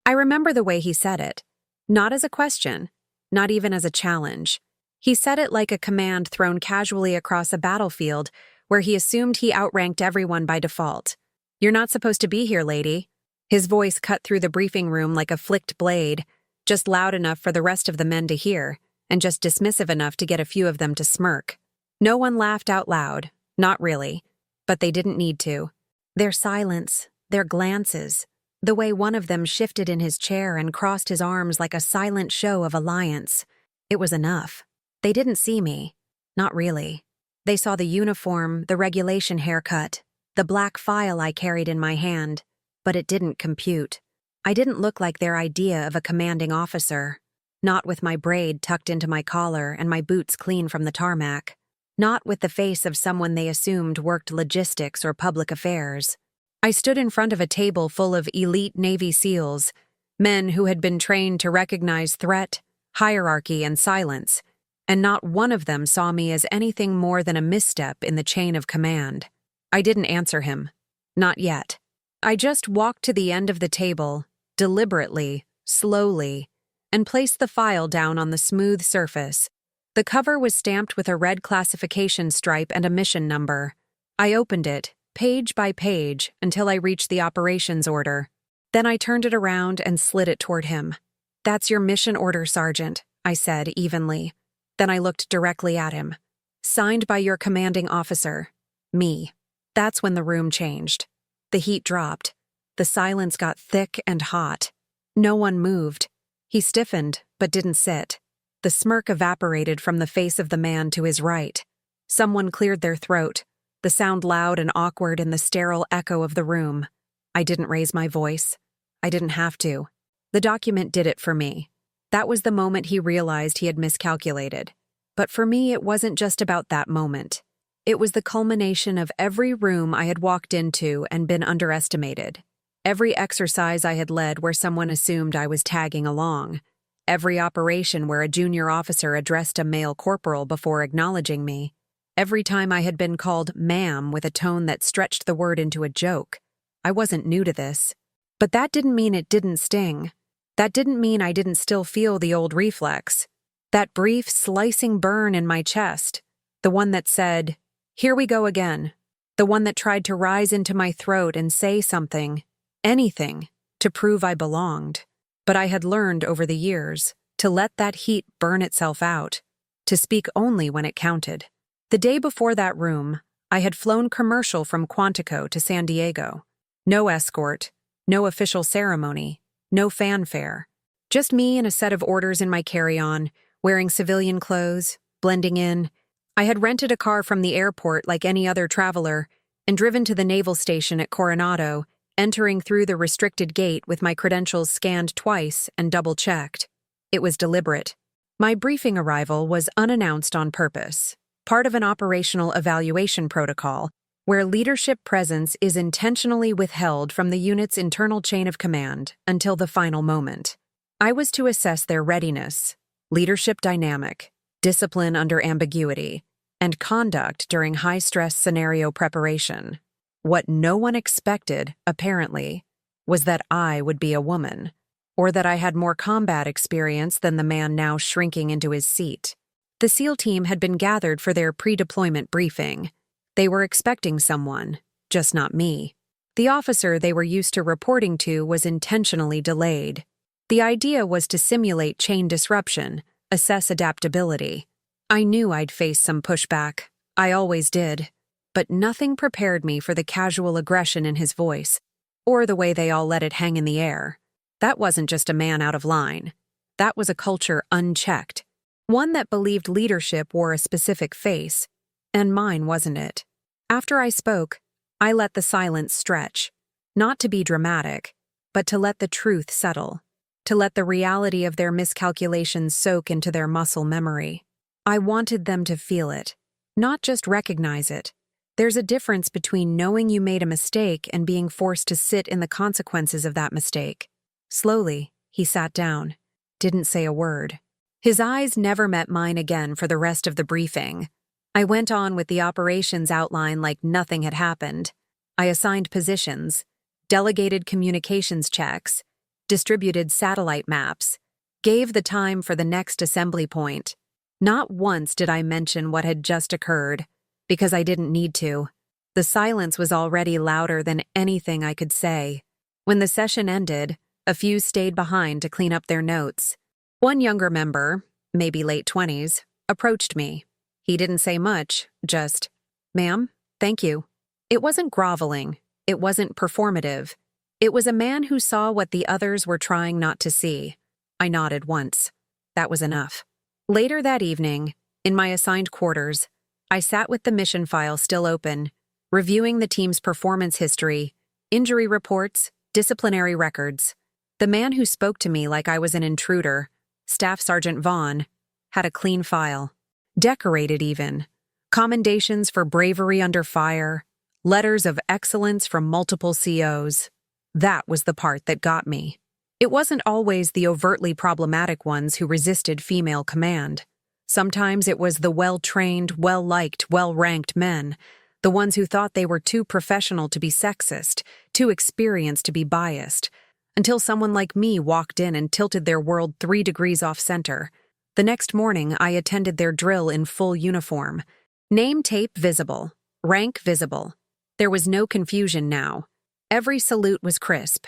I remember the way he said it. Not as a question, not even as a challenge. He said it like a command thrown casually across a battlefield where he assumed he outranked everyone by default. "You're not supposed to be here, lady." His voice cut through the briefing room like a flicked blade, just loud enough for the rest of the men to hear, and just dismissive enough to get a few of them to smirk. No one laughed out loud, not really, but they didn't need to. Their silence, their glances, the way one of them shifted in his chair and crossed his arms like a silent show of alliance, it was enough. They didn't see me. Not really. They saw the uniform, the regulation haircut, the black file I carried in my hand, but it didn't compute. I didn't look like their idea of a commanding officer. Not with my braid tucked into my collar and my boots clean from the tarmac. Not with the face of someone they assumed worked logistics or public affairs. I stood in front of a table full of elite Navy SEALs, men who had been trained to recognize threat, hierarchy, and silence, and not one of them saw me as anything more than a misstep in the chain of command. I didn't answer him. Not yet. I just walked to the end of the table, deliberately, slowly, and placed the file down on the smooth surface. The cover was stamped with a red classification stripe and a mission number. I opened it, page by page, until I reached the operations order. Then I turned it around and slid it toward him. "That's your mission order, Sergeant," I said evenly. Then I looked directly at him. "Signed by your commanding officer, me." That's when the room changed. The heat dropped. The silence got thick and hot. No one moved. He stiffened, but didn't sit. The smirk evaporated from the face of the man to his right. Someone cleared their throat, the sound loud and awkward in the sterile echo of the room. I didn't raise my voice. I didn't have to. The document did it for me. That was the moment he realized he had miscalculated. But for me, it wasn't just about that moment. It was the culmination of every room I had walked into and been underestimated. Every exercise I had led where someone assumed I was tagging along. Every operation where a junior officer addressed a male corporal before acknowledging me. Every time I had been called ma'am with a tone that stretched the word into a joke. I wasn't new to this. But that didn't mean it didn't sting. That didn't mean I didn't still feel the old reflex. That brief, slicing burn in my chest. The one that said, "Here we go again." The one that tried to rise into my throat and say something, anything, to prove I belonged. But I had learned over the years to let that heat burn itself out, to speak only when it counted. The day before that room, I had flown commercial from Quantico to San Diego. No escort, no official ceremony, no fanfare. Just me and a set of orders in my carry-on, wearing civilian clothes, blending in. I had rented a car from the airport like any other traveler and driven to the naval station at Coronado, entering through the restricted gate with my credentials scanned twice and double-checked. It was deliberate. My briefing arrival was unannounced on purpose, part of an operational evaluation protocol where leadership presence is intentionally withheld from the unit's internal chain of command until the final moment. I was to assess their readiness, leadership dynamic, discipline under ambiguity, and conduct during high-stress scenario preparation. What no one expected, apparently, was that I would be a woman, or that I had more combat experience than the man now shrinking into his seat. The SEAL team had been gathered for their pre-deployment briefing. They were expecting someone, just not me. The officer they were used to reporting to was intentionally delayed. The idea was to simulate chain disruption, assess adaptability. I knew I'd face some pushback. I always did. But nothing prepared me for the casual aggression in his voice, or the way they all let it hang in the air. That wasn't just a man out of line. That was a culture unchecked. One that believed leadership wore a specific face, and mine wasn't it. After I spoke, I let the silence stretch, not to be dramatic, but to let the truth settle, to let the reality of their miscalculations soak into their muscle memory. I wanted them to feel it, not just recognize it. There's a difference between knowing you made a mistake and being forced to sit in the consequences of that mistake. Slowly, he sat down, didn't say a word. His eyes never met mine again for the rest of the briefing. I went on with the operations outline like nothing had happened. I assigned positions, delegated communications checks, distributed satellite maps, gave the time for the next assembly point. Not once did I mention what had just occurred, because I didn't need to. The silence was already louder than anything I could say. When the session ended, a few stayed behind to clean up their notes. One younger member, maybe late 20s, approached me. He didn't say much, just, "Ma'am, thank you." It wasn't groveling. It wasn't performative. It was a man who saw what the others were trying not to see. I nodded once. That was enough. Later that evening, in my assigned quarters, I sat with the mission file still open, reviewing the team's performance history, injury reports, disciplinary records. The man who spoke to me like I was an intruder, Staff Sergeant Vaughn, had a clean file. Decorated even. Commendations for bravery under fire, letters of excellence from multiple COs. That was the part that got me. It wasn't always the overtly problematic ones who resisted female command. Sometimes it was the well-trained, well-liked, well-ranked men, the ones who thought they were too professional to be sexist, too experienced to be biased, until someone like me walked in and tilted their world 3 degrees off-center. The next morning, I attended their drill in full uniform. Name tape visible, rank visible. There was no confusion now. Every salute was crisp.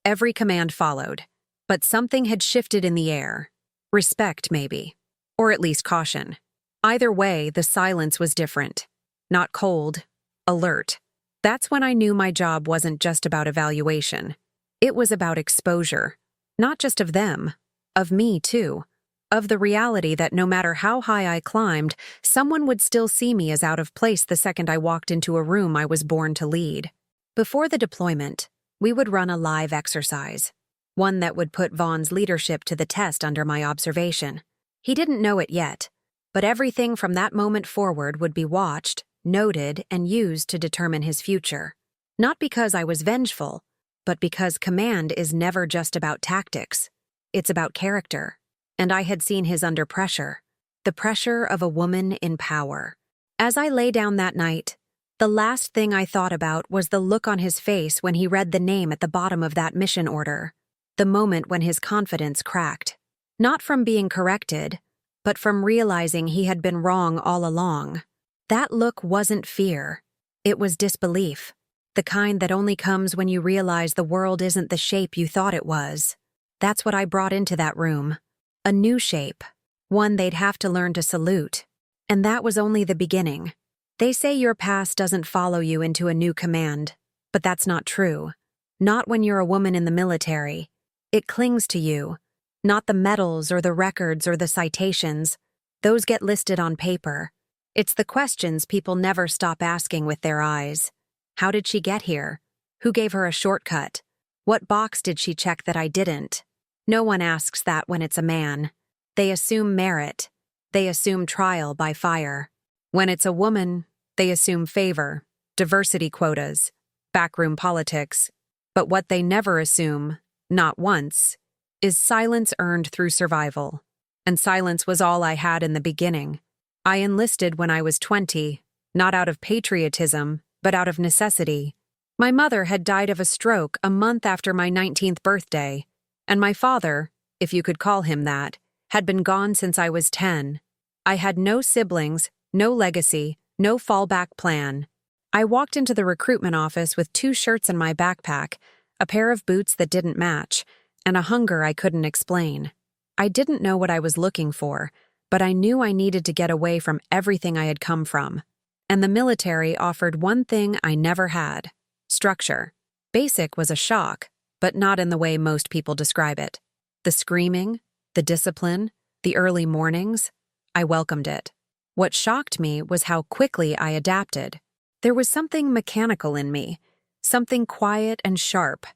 Every command followed. But something had shifted in the air. Respect, maybe. Or at least caution. Either way, the silence was different. Not cold, alert. That's when I knew my job wasn't just about evaluation. It was about exposure. Not just of them, of me too. Of the reality that no matter how high I climbed, someone would still see me as out of place the second I walked into a room I was born to lead. Before the deployment, we would run a live exercise, one that would put Vaughn's leadership to the test under my observation. He didn't know it yet, but everything from that moment forward would be watched, noted, and used to determine his future. Not because I was vengeful, but because command is never just about tactics. It's about character. And I had seen his under pressure, the pressure of a woman in power. As I lay down that night, the last thing I thought about was the look on his face when he read the name at the bottom of that mission order, the moment when his confidence cracked. Not from being corrected, but from realizing he had been wrong all along. That look wasn't fear. It was disbelief, the kind that only comes when you realize the world isn't the shape you thought it was. That's what I brought into that room. A new shape, one they'd have to learn to salute. And that was only the beginning. They say your past doesn't follow you into a new command, but that's not true. Not when you're a woman in the military. It clings to you. Not the medals or the records or the citations. Those get listed on paper. It's the questions people never stop asking with their eyes. How did she get here? Who gave her a shortcut? What box did she check that I didn't? No one asks that when it's a man. They assume merit. They assume trial by fire. When it's a woman, they assume favor, diversity quotas, backroom politics. But what they never assume, not once, is silence earned through survival. And silence was all I had in the beginning. I enlisted when I was 20, not out of patriotism, but out of necessity. My mother had died of a stroke a month after my 19th birthday. And my father, if you could call him that, had been gone since I was 10. I had no siblings, no legacy, no fallback plan. I walked into the recruitment office with 2 shirts in my backpack, a pair of boots that didn't match, and a hunger I couldn't explain. I didn't know what I was looking for, but I knew I needed to get away from everything I had come from. And the military offered one thing I never had: structure. Basic was a shock, but not in the way most people describe it. The screaming, the discipline, the early mornings, I welcomed it. What shocked me was how quickly I adapted. There was something mechanical in me, something quiet and sharp,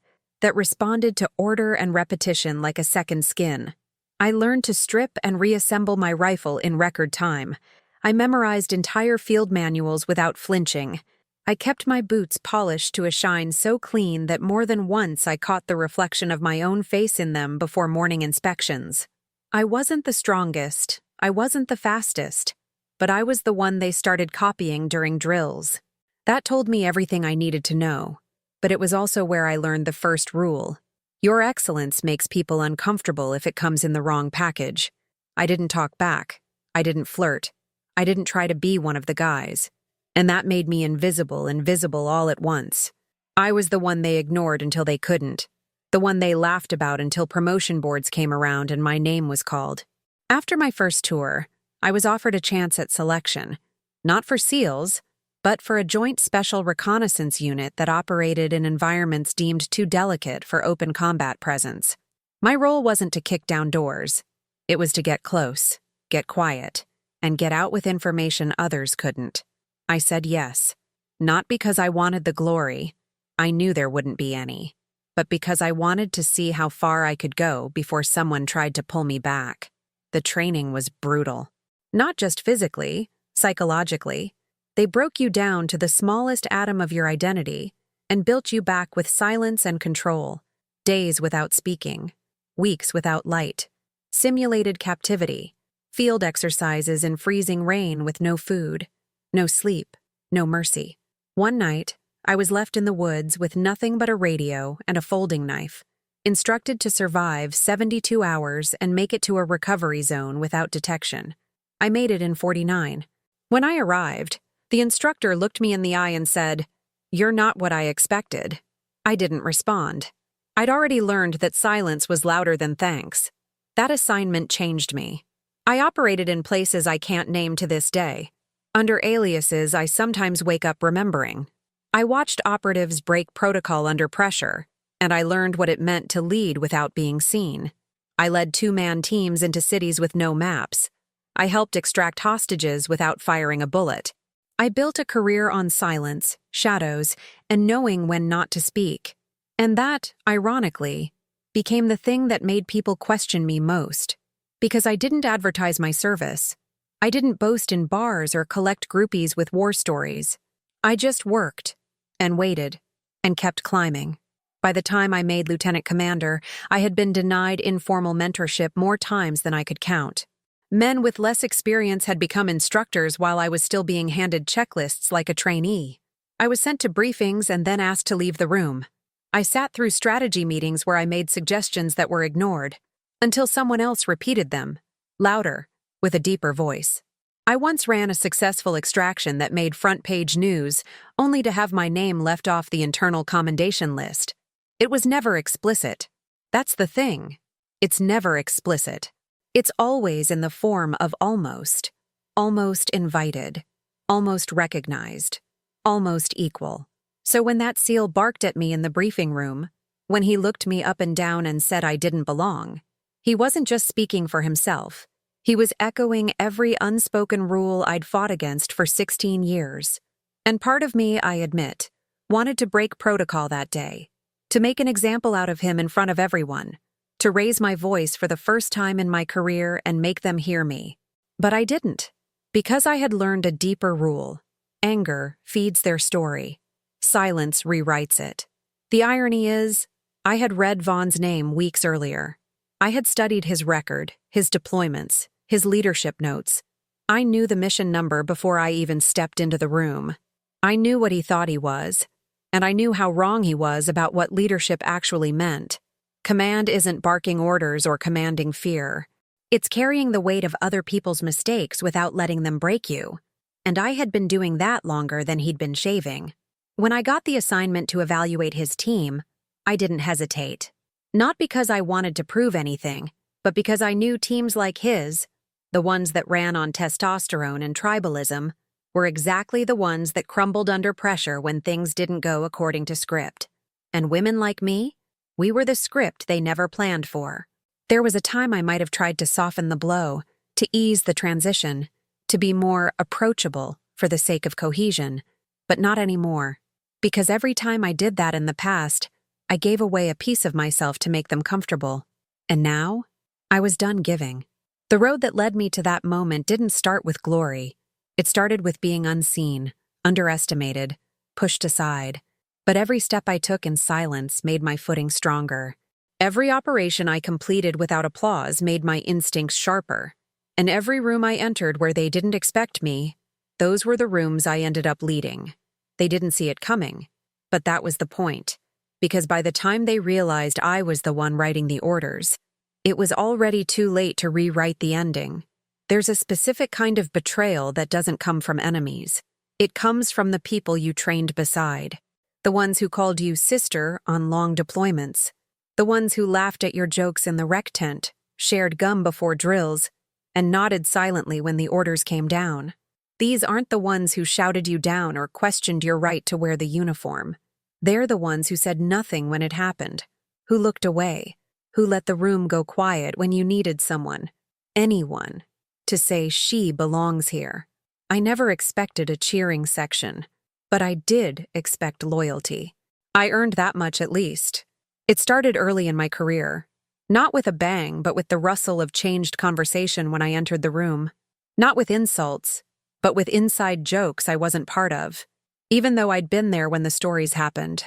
that responded to order and repetition like a second skin. I learned to strip and reassemble my rifle in record time. I memorized entire field manuals without flinching. I kept my boots polished to a shine so clean that more than once I caught the reflection of my own face in them before morning inspections. I wasn't the strongest, I wasn't the fastest, but I was the one they started copying during drills. That told me everything I needed to know, but it was also where I learned the first rule: Your excellence makes people uncomfortable if it comes in the wrong package. I didn't talk back. I didn't flirt. I didn't try to be one of the guys. And that made me invisible and visible all at once. I was the one they ignored until they couldn't. The one they laughed about until promotion boards came around and my name was called. After my first tour, I was offered a chance at selection. Not for SEALs, but for a joint special reconnaissance unit that operated in environments deemed too delicate for open combat presence. My role wasn't to kick down doors. It was to get close, get quiet, and get out with information others couldn't. I said yes, not because I wanted the glory. I knew there wouldn't be any, but because I wanted to see how far I could go before someone tried to pull me back. The training was brutal. Not just physically, psychologically. They broke you down to the smallest atom of your identity and built you back with silence and control. Days without speaking, weeks without light, simulated captivity, field exercises in freezing rain with no food, no sleep, no mercy. One night, I was left in the woods with nothing but a radio and a folding knife, instructed to survive 72 hours and make it to a recovery zone without detection. I made it in 49. When I arrived, the instructor looked me in the eye and said, "You're not what I expected." I didn't respond. I'd already learned that silence was louder than thanks. That assignment changed me. I operated in places I can't name to this day. Under aliases I sometimes wake up remembering. I watched operatives break protocol under pressure, and I learned what it meant to lead without being seen. I led two-man teams into cities with no maps. I helped extract hostages without firing a bullet. I built a career on silence, shadows, and knowing when not to speak. And that, ironically, became the thing that made people question me most. Because I didn't advertise my service. I didn't boast in bars or collect groupies with war stories. I just worked, and waited, and kept climbing. By the time I made lieutenant commander, I had been denied informal mentorship more times than I could count. Men with less experience had become instructors while I was still being handed checklists like a trainee. I was sent to briefings and then asked to leave the room. I sat through strategy meetings where I made suggestions that were ignored, until someone else repeated them, louder, with a deeper voice. I once ran a successful extraction that made front-page news, only to have my name left off the internal commendation list. It was never explicit. That's the thing. It's never explicit. It's always in the form of almost. Almost invited. Almost recognized. Almost equal. So when that SEAL barked at me in the briefing room, when he looked me up and down and said I didn't belong, he wasn't just speaking for himself. He was echoing every unspoken rule I'd fought against for 16 years. And part of me, I admit, wanted to break protocol that day, to make an example out of him in front of everyone, to raise my voice for the first time in my career and make them hear me. But I didn't, because I had learned a deeper rule. Anger feeds their story. Silence rewrites it. The irony is, I had read Vaughn's name weeks earlier. I had studied his record, his deployments, his leadership notes. I knew the mission number before I even stepped into the room. I knew what he thought he was, and I knew how wrong he was about what leadership actually meant. Command isn't barking orders or commanding fear. It's carrying the weight of other people's mistakes without letting them break you. And I had been doing that longer than he'd been shaving. When I got the assignment to evaluate his team, I didn't hesitate. Not because I wanted to prove anything, but because I knew teams like his, the ones that ran on testosterone and tribalism, were exactly the ones that crumbled under pressure when things didn't go according to script. And women like me? We were the script they never planned for. There was a time I might have tried to soften the blow, to ease the transition, to be more approachable for the sake of cohesion, but not anymore. Because every time I did that in the past, I gave away a piece of myself to make them comfortable. And now, I was done giving. The road that led me to that moment didn't start with glory. It started with being unseen, underestimated, pushed aside. But every step I took in silence made my footing stronger. Every operation I completed without applause made my instincts sharper. And every room I entered where they didn't expect me, those were the rooms I ended up leading. They didn't see it coming, but that was the point. because by the time they realized I was the one writing the orders, it was already too late to rewrite the ending. There's a specific kind of betrayal that doesn't come from enemies. It comes from the people you trained beside. The ones who called you sister on long deployments. The ones who laughed at your jokes in the rec tent, shared gum before drills, and nodded silently when the orders came down. These aren't the ones who shouted you down or questioned your right to wear the uniform. They're the ones who said nothing when it happened, who looked away, who let the room go quiet when you needed someone, anyone, to say she belongs here. I never expected a cheering section, but I did expect loyalty. I earned that much at least. It started early in my career. Not with a bang, but with the rustle of changed conversation when I entered the room. Not with insults, but with inside jokes I wasn't part of, even though I'd been there when the stories happened.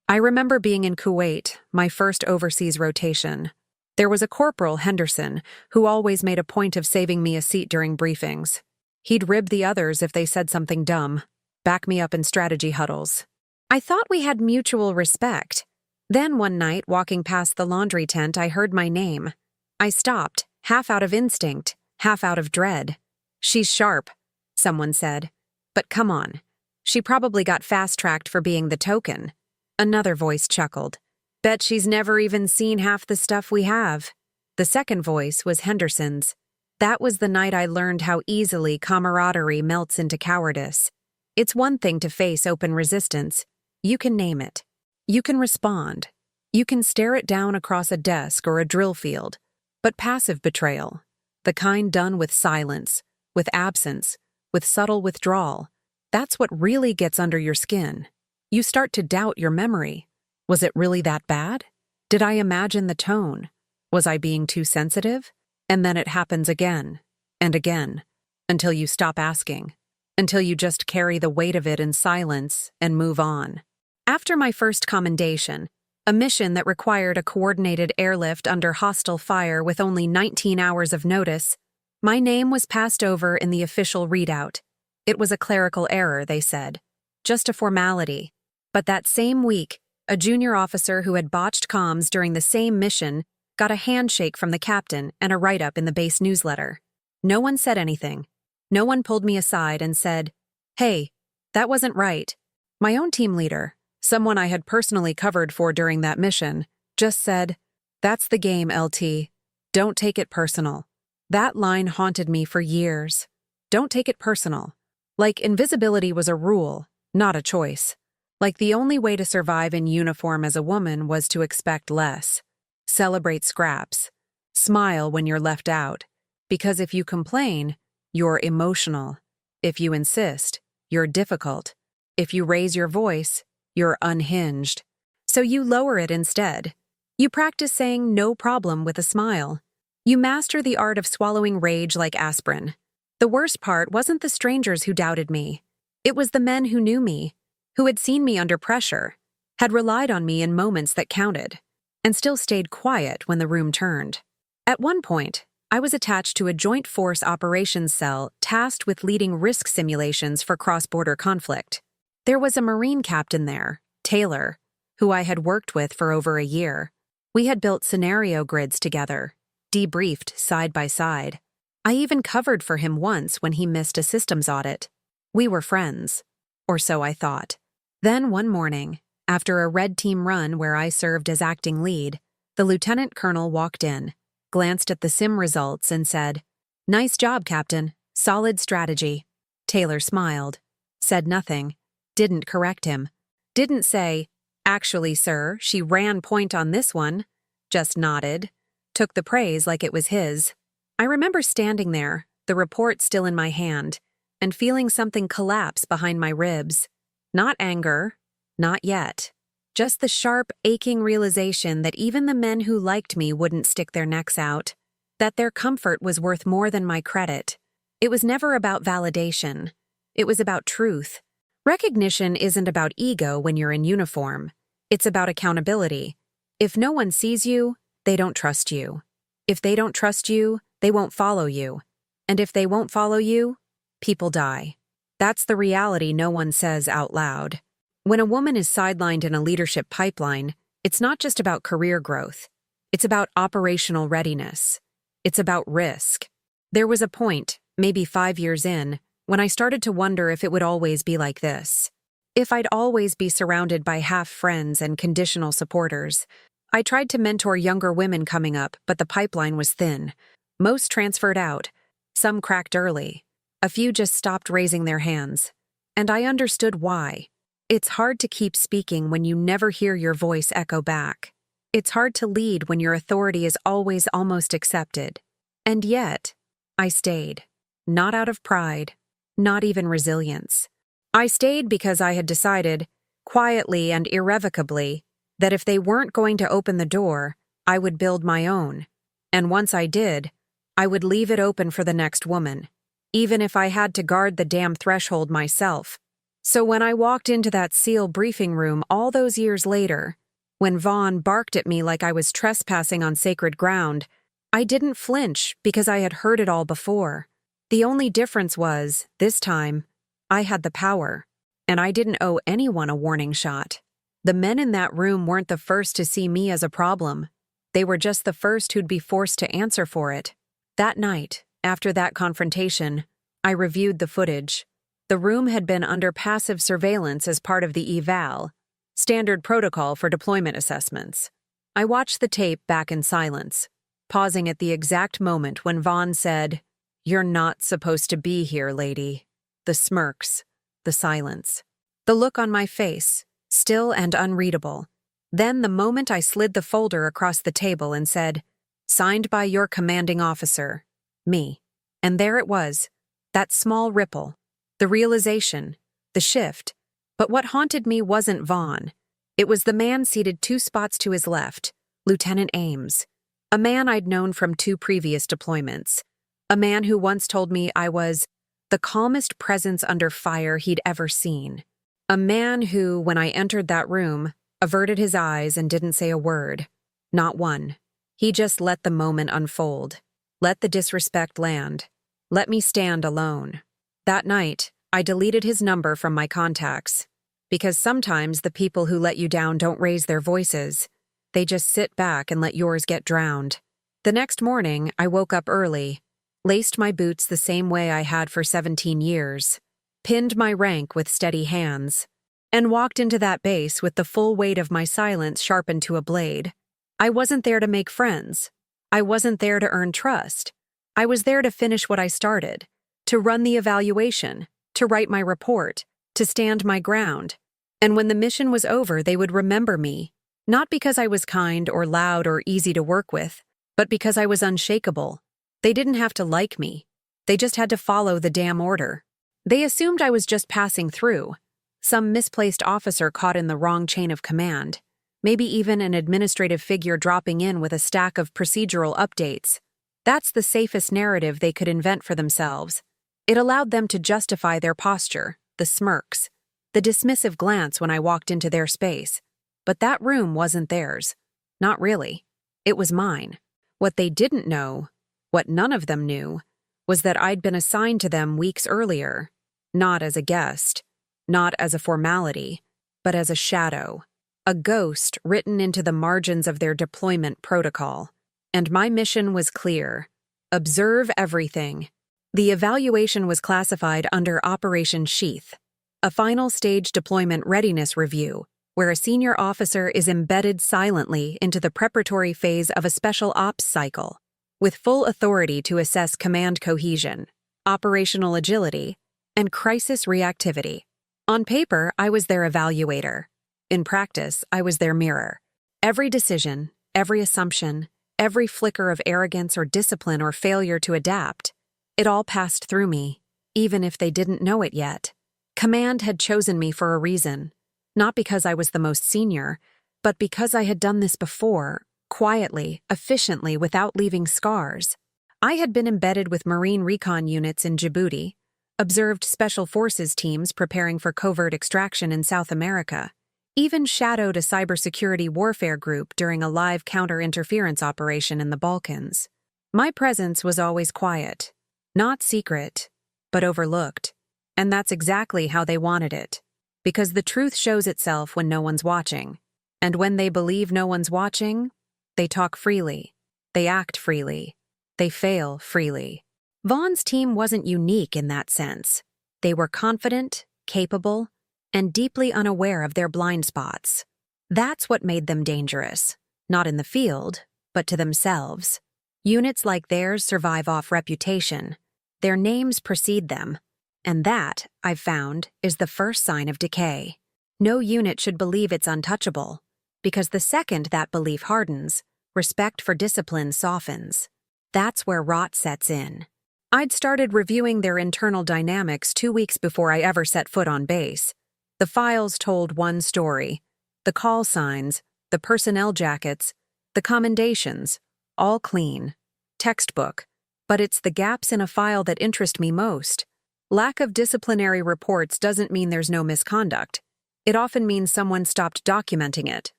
I remember being in Kuwait, my first overseas rotation. There was a Corporal, Henderson, who always made a point of saving me a seat during briefings. He'd rib the others if they said something dumb, back me up in strategy huddles. I thought we had mutual respect. Then one night, walking past the laundry tent, I heard my name. I stopped, half out of instinct, half out of dread. "She's sharp," someone said. "But come on. She probably got fast-tracked for being the token." Another voice chuckled. "Bet she's never even seen half the stuff we have." The second voice was Henderson's. That was the night I learned how easily camaraderie melts into cowardice. It's one thing to face open resistance. You can name it. You can respond. You can stare it down across a desk or a drill field. But passive betrayal, the kind done with silence, with absence, with subtle withdrawal, that's what really gets under your skin. You start to doubt your memory. Was it really that bad? Did I imagine the tone? Was I being too sensitive? And then it happens again and again, until you stop asking, until you just carry the weight of it in silence and move on. After my first commendation, a mission that required a coordinated airlift under hostile fire with only 19 hours of notice, my name was passed over in the official readout. It was a clerical error, they said. Just a formality. But that same week, a junior officer who had botched comms during the same mission got a handshake from the captain and a write-up in the base newsletter. No one said anything. No one pulled me aside and said, "Hey, that wasn't right." My own team leader, someone I had personally covered for during that mission, just said, "That's the game, LT. Don't take it personal." That line haunted me for years. Don't take it personal. Like invisibility was a rule, not a choice. Like the only way to survive in uniform as a woman was to expect less. Celebrate scraps. Smile when you're left out. Because if you complain, you're emotional. If you insist, you're difficult. If you raise your voice, you're unhinged. So you lower it instead. You practice saying no problem with a smile. You master the art of swallowing rage like aspirin. The worst part wasn't the strangers who doubted me. It was the men who knew me, who had seen me under pressure, had relied on me in moments that counted, and still stayed quiet when the room turned. At one point, I was attached to a joint force operations cell tasked with leading risk simulations for cross-border conflict. There was a Marine captain there, Taylor, who I had worked with for over a year. We had built scenario grids together, debriefed side by side. I even covered for him once when he missed a systems audit. We were friends, or so I thought. Then one morning, after a red team run where I served as acting lead, the lieutenant colonel walked in, glanced at the sim results and said, "Nice job, Captain. Solid strategy." Taylor smiled, said nothing, didn't correct him, didn't say, "Actually, sir, she ran point on this one," just nodded, took the praise like it was his. I remember standing there, the report still in my hand, and feeling something collapse behind my ribs. Not anger, not yet. Just the sharp, aching realization that even the men who liked me wouldn't stick their necks out, that their comfort was worth more than my credit. It was never about validation. It was about truth. Recognition isn't about ego when you're in uniform. It's about accountability. If no one sees you, they don't trust you. If they don't trust you, they won't follow you. And if they won't follow you, people die. That's the reality no one says out loud. When a woman is sidelined in a leadership pipeline, It's not just about career growth. It's about operational readiness. It's about risk. There was a point, maybe 5 years in, when I started to wonder if it would always be like this. If I'd always be surrounded by half-friends and conditional supporters. I tried to mentor younger women coming up, but the pipeline was thin. Most transferred out. Some cracked early. A few just stopped raising their hands. And I understood why. It's hard to keep speaking when you never hear your voice echo back. It's hard to lead when your authority is always almost accepted. And yet, I stayed. Not out of pride. Not even resilience. I stayed because I had decided, quietly and irrevocably, that if they weren't going to open the door, I would build my own. And once I did, I would leave it open for the next woman, even if I had to guard the damn threshold myself. So when I walked into that SEAL briefing room all those years later, when Vaughn barked at me like I was trespassing on sacred ground, I didn't flinch because I had heard it all before. The only difference was, this time, I had the power, and I didn't owe anyone a warning shot. The men in that room weren't the first to see me as a problem. They were just the first who'd be forced to answer for it. That night, after that confrontation, I reviewed the footage. The room had been under passive surveillance as part of the eval, standard protocol for deployment assessments. I watched the tape back in silence, pausing at the exact moment when Vaughn said, "You're not supposed to be here, lady." The smirks, the silence, the look on my face, still and unreadable. Then the moment I slid the folder across the table and said, "Signed by your commanding officer, me." And there it was, that small ripple, the realization, the shift. But what haunted me wasn't Vaughn. It was the man seated 2 spots to his left, Lieutenant Ames, a man I'd known from 2 previous deployments, a man who once told me I was the calmest presence under fire he'd ever seen. A man who, when I entered that room, averted his eyes and didn't say a word. Not one. He just let the moment unfold. Let the disrespect land. Let me stand alone. That night, I deleted his number from my contacts. Because sometimes the people who let you down don't raise their voices. They just sit back and let yours get drowned. The next morning, I woke up early, laced my boots the same way I had for 17 years, pinned my rank with steady hands, and walked into that base with the full weight of my silence sharpened to a blade. I wasn't there to make friends. I wasn't there to earn trust. I was there to finish what I started, to run the evaluation, to write my report, to stand my ground. And when the mission was over, they would remember me, not because I was kind or loud or easy to work with, but because I was unshakable. They didn't have to like me. They just had to follow the damn order. They assumed I was just passing through, some misplaced officer caught in the wrong chain of command, maybe even an administrative figure dropping in with a stack of procedural updates. That's the safest narrative they could invent for themselves. It allowed them to justify their posture, the smirks, the dismissive glance when I walked into their space. But that room wasn't theirs. Not really. It was mine. What they didn't know, what none of them knew, was that I'd been assigned to them weeks earlier, not as a guest, not as a formality, but as a shadow, a ghost written into the margins of their deployment protocol. And my mission was clear. Observe everything. The evaluation was classified under Operation Sheath, a final stage deployment readiness review, where a senior officer is embedded silently into the preparatory phase of a special ops cycle, with full authority to assess command cohesion, operational agility, and crisis reactivity. On paper, I was their evaluator. In practice, I was their mirror. Every decision, every assumption, every flicker of arrogance or discipline or failure to adapt, it all passed through me, even if they didn't know it yet. Command had chosen me for a reason, not because I was the most senior, but because I had done this before, quietly, efficiently, without leaving scars. I had been embedded with Marine recon units in Djibouti, observed Special Forces teams preparing for covert extraction in South America, even shadowed a cybersecurity warfare group during a live counter-interference operation in the Balkans. My presence was always quiet, not secret, but overlooked. And that's exactly how they wanted it, because the truth shows itself when no one's watching. And when they believe no one's watching, they talk freely. They act freely. They fail freely. Vaughn's team wasn't unique in that sense. They were confident, capable, and deeply unaware of their blind spots. That's what made them dangerous, not in the field, but to themselves. Units like theirs survive off reputation. Their names precede them. And that, I've found, is the first sign of decay. No unit should believe it's untouchable, because the second that belief hardens, respect for discipline softens. That's where rot sets in. I'd started reviewing their internal dynamics 2 weeks before I ever set foot on base. The files told one story. The call signs, the personnel jackets, the commendations, all clean. Textbook. But it's the gaps in a file that interest me most. Lack of disciplinary reports doesn't mean there's no misconduct. It often means someone stopped documenting it,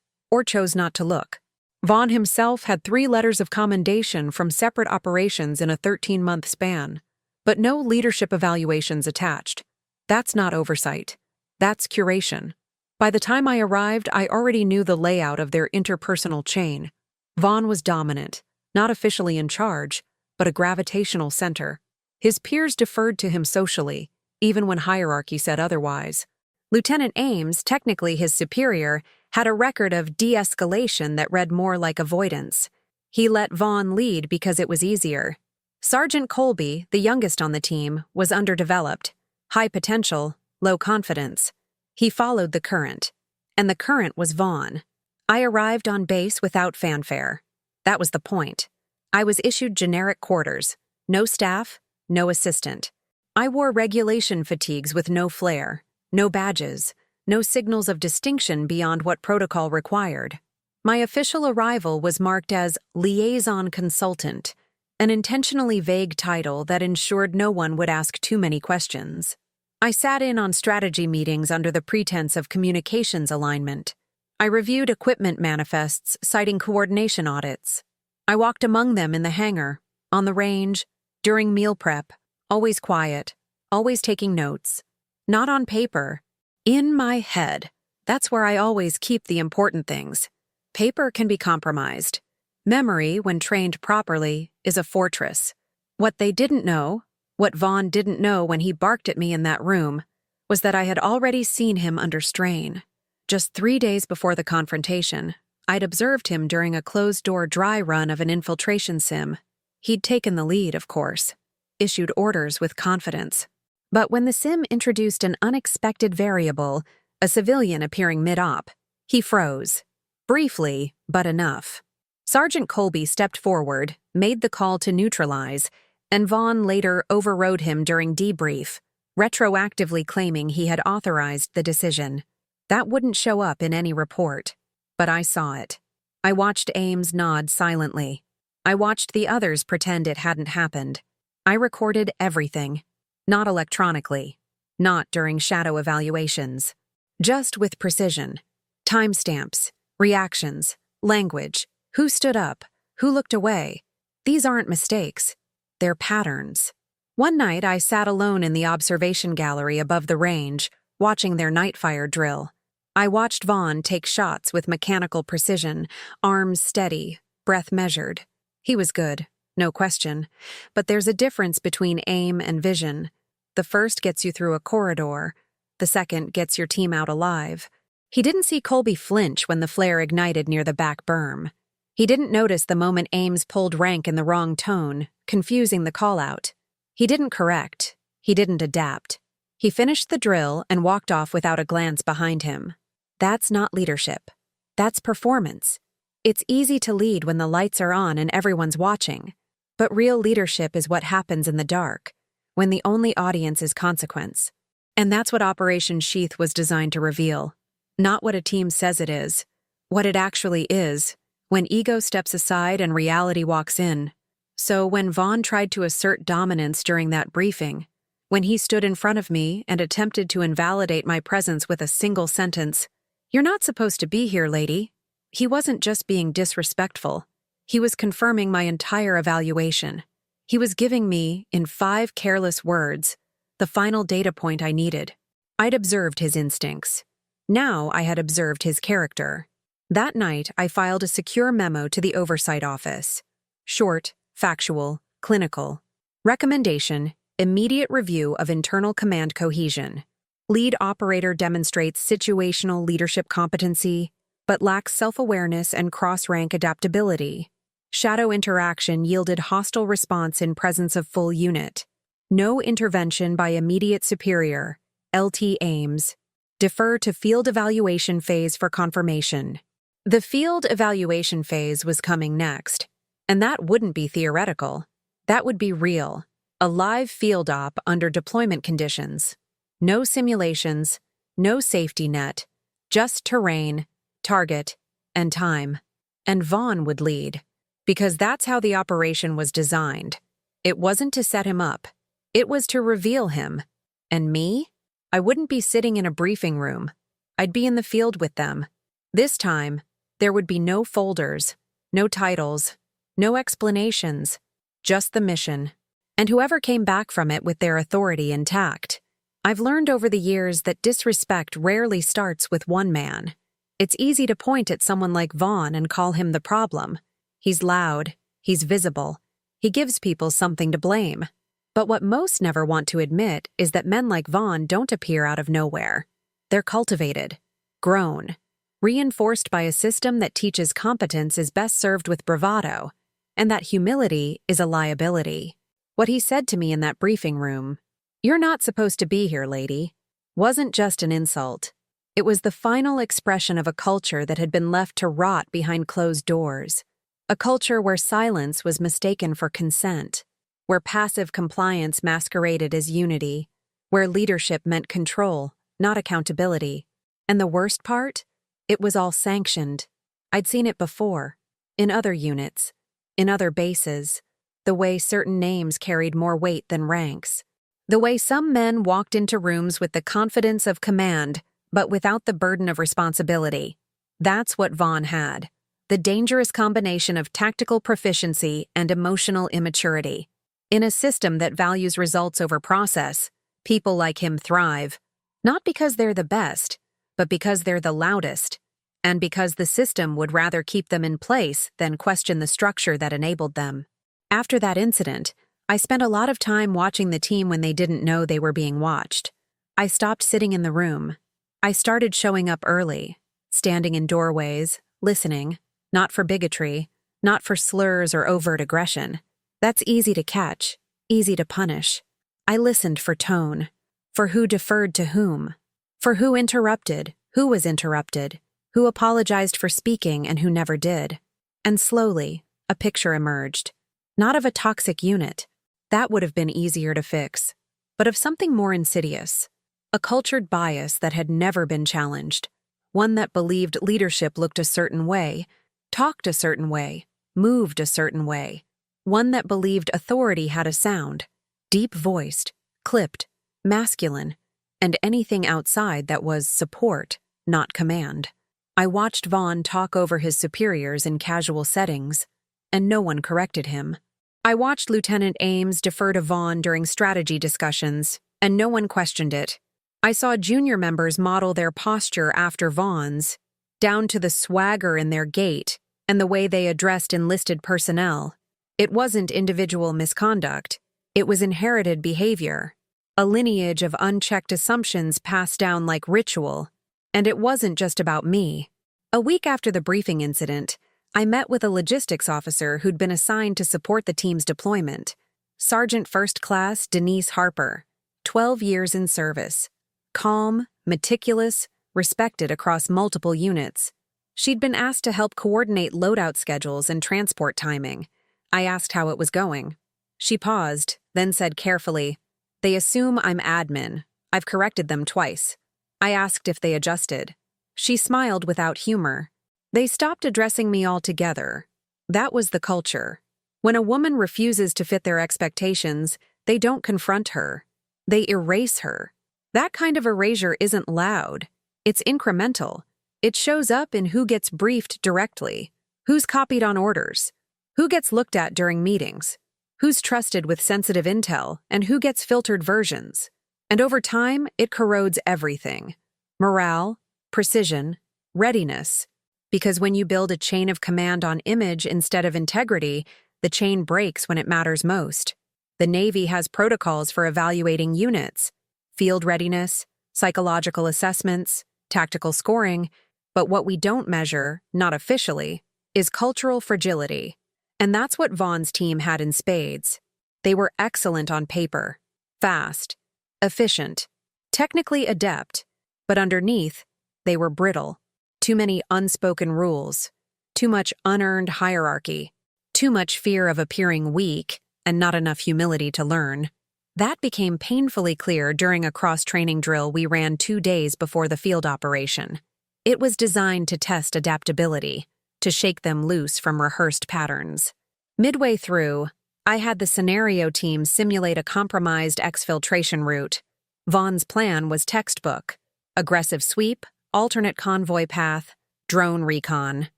or chose not to look. Vaughn himself had 3 letters of commendation from separate operations in a 13-month span, but no leadership evaluations attached. That's not oversight. That's curation. By the time I arrived, I already knew the layout of their interpersonal chain. Vaughn was dominant, not officially in charge, but a gravitational center. His peers deferred to him socially, even when hierarchy said otherwise. Lieutenant Ames, technically his superior, had a record of de-escalation that read more like avoidance. He let Vaughn lead because it was easier. Sergeant Colby, the youngest on the team, was underdeveloped. High potential, low confidence. He followed the current. And the current was Vaughn. I arrived on base without fanfare. That was the point. I was issued generic quarters. No staff, no assistant. I wore regulation fatigues with no flair, no badges, no signals of distinction beyond what protocol required. My official arrival was marked as liaison consultant, an intentionally vague title that ensured no one would ask too many questions. I sat in on strategy meetings under the pretense of communications alignment. I reviewed equipment manifests citing coordination audits. I walked among them in the hangar, on the range, during meal prep, always quiet, always taking notes. Not on paper. In my head. That's where I always keep the important things. Paper can be compromised. Memory, when trained properly, is a fortress. What they didn't know, what Vaughn didn't know when he barked at me in that room, was that I had already seen him under strain. Just 3 days before the confrontation, I'd observed him during a closed-door dry run of an infiltration sim. He'd taken the lead, of course, issued orders with confidence. But when the sim introduced an unexpected variable, a civilian appearing mid-op, he froze. Briefly, but enough. Sergeant Colby stepped forward, made the call to neutralize, and Vaughn later overrode him during debrief, retroactively claiming he had authorized the decision. That wouldn't show up in any report. But I saw it. I watched Ames nod silently. I watched the others pretend it hadn't happened. I recorded everything. Not electronically. Not during shadow evaluations. Just with precision. Timestamps, reactions, language, who stood up, who looked away. These aren't mistakes. They're patterns. One night I sat alone in the observation gallery above the range, watching their night fire drill. I watched Vaughn take shots with mechanical precision, arms steady, breath measured. He was good, no question. But there's a difference between aim and vision. The first gets you through a corridor. The second gets your team out alive. He didn't see Colby flinch when the flare ignited near the back berm. He didn't notice the moment Ames pulled rank in the wrong tone, confusing the call-out. He didn't correct. He didn't adapt. He finished the drill and walked off without a glance behind him. That's not leadership. That's performance. It's easy to lead when the lights are on and everyone's watching. But real leadership is what happens in the dark, when the only audience is consequence. And that's what Operation Sheath was designed to reveal. Not what a team says it is. What it actually is, when ego steps aside and reality walks in. So when Vaughn tried to assert dominance during that briefing, when he stood in front of me and attempted to invalidate my presence with a single sentence, "You're not supposed to be here, lady," he wasn't just being disrespectful. He was confirming my entire evaluation. He was giving me, in 5 careless words, the final data point I needed. I'd observed his instincts. Now I had observed his character. That night, I filed a secure memo to the oversight office. Short, factual, clinical. Recommendation: immediate review of internal command cohesion. Lead operator demonstrates situational leadership competency, but lacks self-awareness and cross-rank adaptability. Shadow interaction yielded hostile response in presence of full unit. No intervention by immediate superior. LT aims. Defer to field evaluation phase for confirmation. The field evaluation phase was coming next, and that wouldn't be theoretical. That would be real. A live field op under deployment conditions. No simulations, no safety net, just terrain, target, and time. And Vaughn would lead, because that's how the operation was designed. It wasn't to set him up. It was to reveal him. And me? I wouldn't be sitting in a briefing room. I'd be in the field with them. This time, there would be no folders, no titles, no explanations, just the mission. And whoever came back from it with their authority intact. I've learned over the years that disrespect rarely starts with one man. It's easy to point at someone like Vaughn and call him the problem. He's loud, he's visible, he gives people something to blame. But what most never want to admit is that men like Vaughn don't appear out of nowhere. They're cultivated, grown, reinforced by a system that teaches competence is best served with bravado, and that humility is a liability. What he said to me in that briefing room, "You're not supposed to be here, lady," wasn't just an insult. It was the final expression of a culture that had been left to rot behind closed doors. A culture where silence was mistaken for consent, where passive compliance masqueraded as unity, where leadership meant control, not accountability. And the worst part? It was all sanctioned. I'd seen it before, in other units, in other bases, the way certain names carried more weight than ranks, the way some men walked into rooms with the confidence of command, but without the burden of responsibility. That's what Vaughn had, the dangerous combination of tactical proficiency and emotional immaturity. In a system that values results over process, people like him thrive, not because they're the best, but because they're the loudest, and because the system would rather keep them in place than question the structure that enabled them. After that incident, I spent a lot of time watching the team when they didn't know they were being watched. I stopped sitting in the room. I started showing up early, standing in doorways, listening, not for bigotry, not for slurs or overt aggression. That's easy to catch, easy to punish. I listened for tone, for who deferred to whom, for who interrupted, who was interrupted, who apologized for speaking and who never did. And slowly, a picture emerged. Not of a toxic unit. That would have been easier to fix. But of something more insidious. A cultured bias that had never been challenged. One that believed leadership looked a certain way, talked a certain way, moved a certain way. One that believed authority had a sound, deep-voiced, clipped, masculine, and anything outside that was support, not command. I watched Vaughn talk over his superiors in casual settings, and no one corrected him. I watched Lieutenant Ames defer to Vaughn during strategy discussions, and no one questioned it. I saw junior members model their posture after Vaughn's, down to the swagger in their gait and the way they addressed enlisted personnel. It wasn't individual misconduct. It was inherited behavior, a lineage of unchecked assumptions passed down like ritual. And it wasn't just about me. A week after the briefing incident, I met with a logistics officer who'd been assigned to support the team's deployment. Sergeant First Class Denise Harper, 12 years in service. Calm, meticulous, respected across multiple units. She'd been asked to help coordinate loadout schedules and transport timing. I asked how it was going. She paused, then said carefully, "They assume I'm admin. I've corrected them twice." I asked if they adjusted. She smiled without humor. "They stopped addressing me altogether." That was the culture. When a woman refuses to fit their expectations, they don't confront her. They erase her. That kind of erasure isn't loud. It's incremental. It shows up in who gets briefed directly, who's copied on orders, who gets looked at during meetings, who's trusted with sensitive intel, and who gets filtered versions. And over time, it corrodes everything. Morale, precision, readiness. Because when you build a chain of command on image instead of integrity, the chain breaks when it matters most. The Navy has protocols for evaluating units, field readiness, psychological assessments, tactical scoring, but what we don't measure, not officially, is cultural fragility. And that's what Vaughn's team had in spades. They were excellent on paper, fast, efficient, technically adept, but underneath, they were brittle. Too many unspoken rules, too much unearned hierarchy, too much fear of appearing weak, and not enough humility to learn. That became painfully clear during a cross-training drill we ran 2 days before the field operation. It was designed to test adaptability, to shake them loose from rehearsed patterns. Midway through, I had the scenario team simulate a compromised exfiltration route. Vaughn's plan was textbook: aggressive sweep, alternate convoy path, drone recon.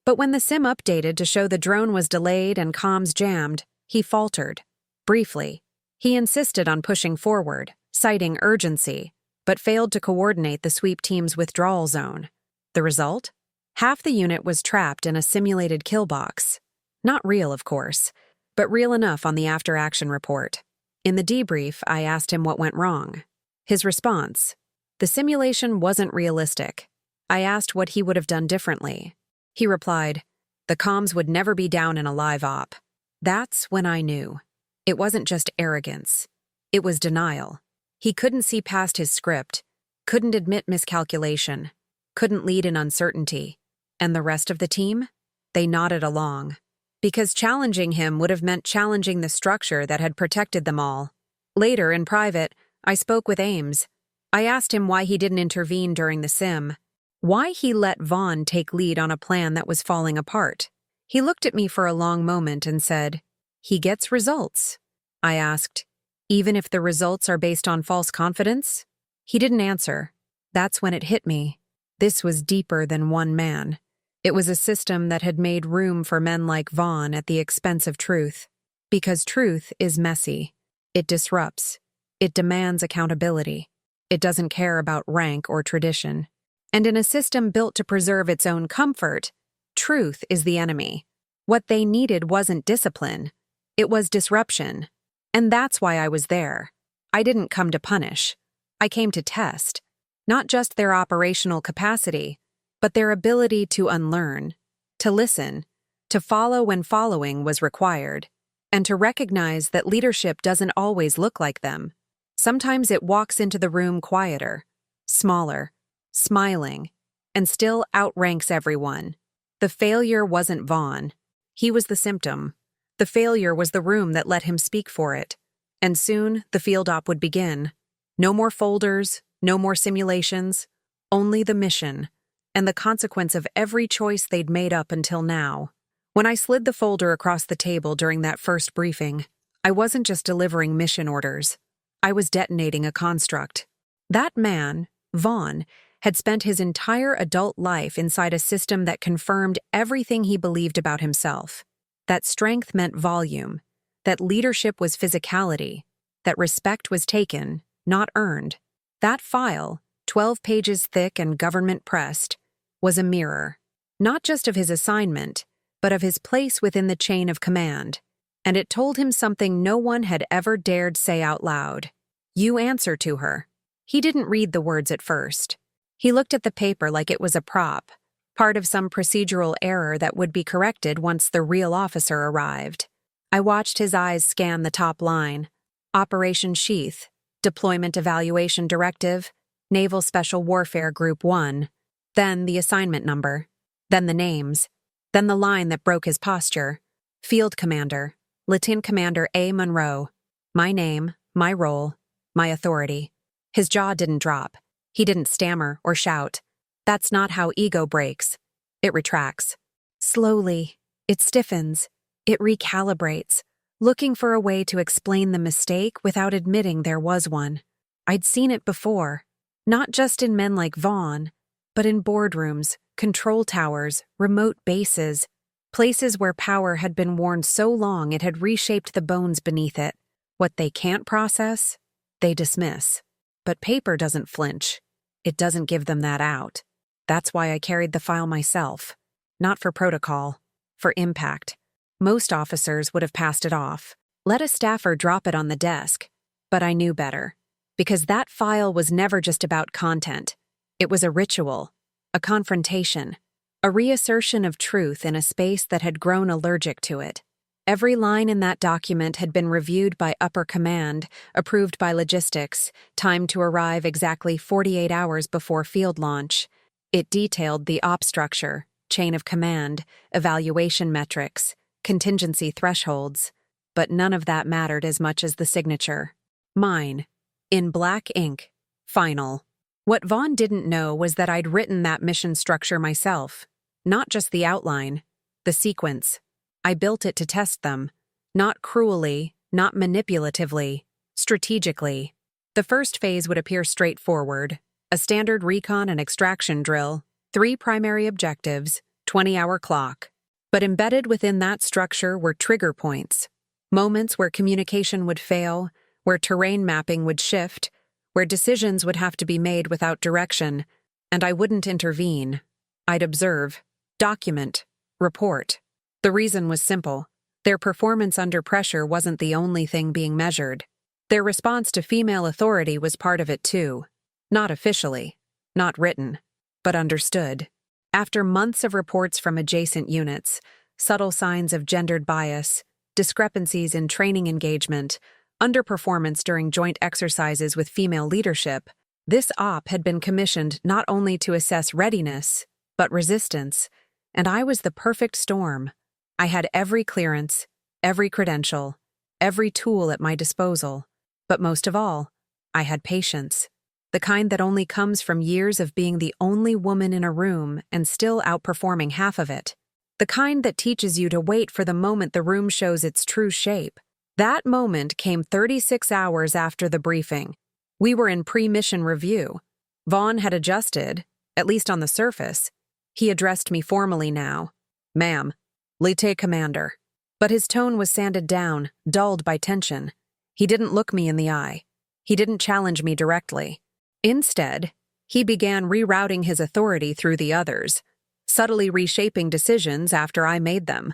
But when the sim updated to show the drone was delayed and comms jammed, he faltered. Briefly, he insisted on pushing forward, citing urgency, but failed to coordinate the sweep team's withdrawal zone. The result? Half the unit was trapped in a simulated kill box. Not real, of course, but real enough on the after-action report. In the debrief, I asked him what went wrong. His response: the simulation wasn't realistic. I asked what he would have done differently. He replied, the comms would never be down in a live op. That's when I knew. It wasn't just arrogance. It was denial. He couldn't see past his script, couldn't admit miscalculation, couldn't lead in uncertainty. And the rest of the team? They nodded along. Because challenging him would have meant challenging the structure that had protected them all. Later, in private, I spoke with Ames. I asked him why he didn't intervene during the sim, why he let Vaughn take lead on a plan that was falling apart. He looked at me for a long moment and said, he gets results. I asked, even if the results are based on false confidence? He didn't answer. That's when it hit me. This was deeper than one man. It was a system that had made room for men like Vaughn at the expense of truth. Because truth is messy. It disrupts. It demands accountability. It doesn't care about rank or tradition. And in a system built to preserve its own comfort, truth is the enemy. What they needed wasn't discipline. It was disruption. And that's why I was there. I didn't come to punish. I came to test. Not just their operational capacity, but their ability to unlearn, to listen, to follow when following was required, and to recognize that leadership doesn't always look like them. Sometimes it walks into the room quieter, smaller, smiling, and still outranks everyone. The failure wasn't Vaughn. He was the symptom. The failure was the room that let him speak for it. And soon, the field op would begin. No more folders, no more simulations, only the mission, and the consequence of every choice they'd made up until now. When I slid the folder across the table during that first briefing, I wasn't just delivering mission orders. I was detonating a construct. That man, Vaughn, had spent his entire adult life inside a system that confirmed everything he believed about himself. That strength meant volume, that leadership was physicality, that respect was taken, not earned. That file, 12 pages thick and government-pressed, was a mirror, not just of his assignment, but of his place within the chain of command. And it told him something no one had ever dared say out loud. You answer to her. He didn't read the words at first. He looked at the paper like it was a prop, part of some procedural error that would be corrected once the real officer arrived. I watched his eyes scan the top line. Operation Sheath, Deployment Evaluation Directive, Naval Special Warfare Group 1, then the assignment number, then the names, then the line that broke his posture. Field Commander, Lieutenant Commander A. Monroe. My name, my role, my authority. His jaw didn't drop. He didn't stammer or shout. That's not how ego breaks. It retracts. Slowly, it stiffens. It recalibrates, looking for a way to explain the mistake without admitting there was one. I'd seen it before, not just in men like Vaughn, but in boardrooms, control towers, remote bases, places where power had been worn so long it had reshaped the bones beneath it. What they can't process, they dismiss. But paper doesn't flinch. It doesn't give them that out. That's why I carried the file myself. not for protocol, for impact. Most officers would have passed it off, let a staffer drop it on the desk, but I knew better. Because that file was never just about content. It was a ritual, a confrontation, a reassertion of truth in a space that had grown allergic to it. Every line in that document had been reviewed by upper command, approved by logistics, timed to arrive exactly 48 hours before field launch. It detailed the op structure, chain of command, evaluation metrics, contingency thresholds, but none of that mattered as much as the signature. Mine, in black ink, final. What Vaughn didn't know was that I'd written that mission structure myself, not just the outline, the sequence. I built it to test them, not cruelly, not manipulatively, strategically. The first phase would appear straightforward, a standard recon and extraction drill, 3 primary objectives, 20-hour clock. But embedded within that structure were trigger points, moments where communication would fail, where terrain mapping would shift, where decisions would have to be made without direction, and I wouldn't intervene. I'd observe, document, report. The reason was simple. Their performance under pressure wasn't the only thing being measured. Their response to female authority was part of it too. Not officially, not written, but understood. After months of reports from adjacent units, subtle signs of gendered bias, discrepancies in training engagement, underperformance during joint exercises with female leadership, this op had been commissioned not only to assess readiness, but resistance, and I was the perfect storm. I had every clearance, every credential, every tool at my disposal, but most of all, I had patience, the kind that only comes from years of being the only woman in a room and still outperforming half of it, the kind that teaches you to wait for the moment the room shows its true shape. That moment came 36 hours after the briefing. We were in pre-mission review. Vaughn had adjusted, at least on the surface. He addressed me formally now. "Ma'am, Lieutenant Commander." But his tone was sanded down, dulled by tension. He didn't look me in the eye. He didn't challenge me directly. Instead, he began rerouting his authority through the others, subtly reshaping decisions after I made them,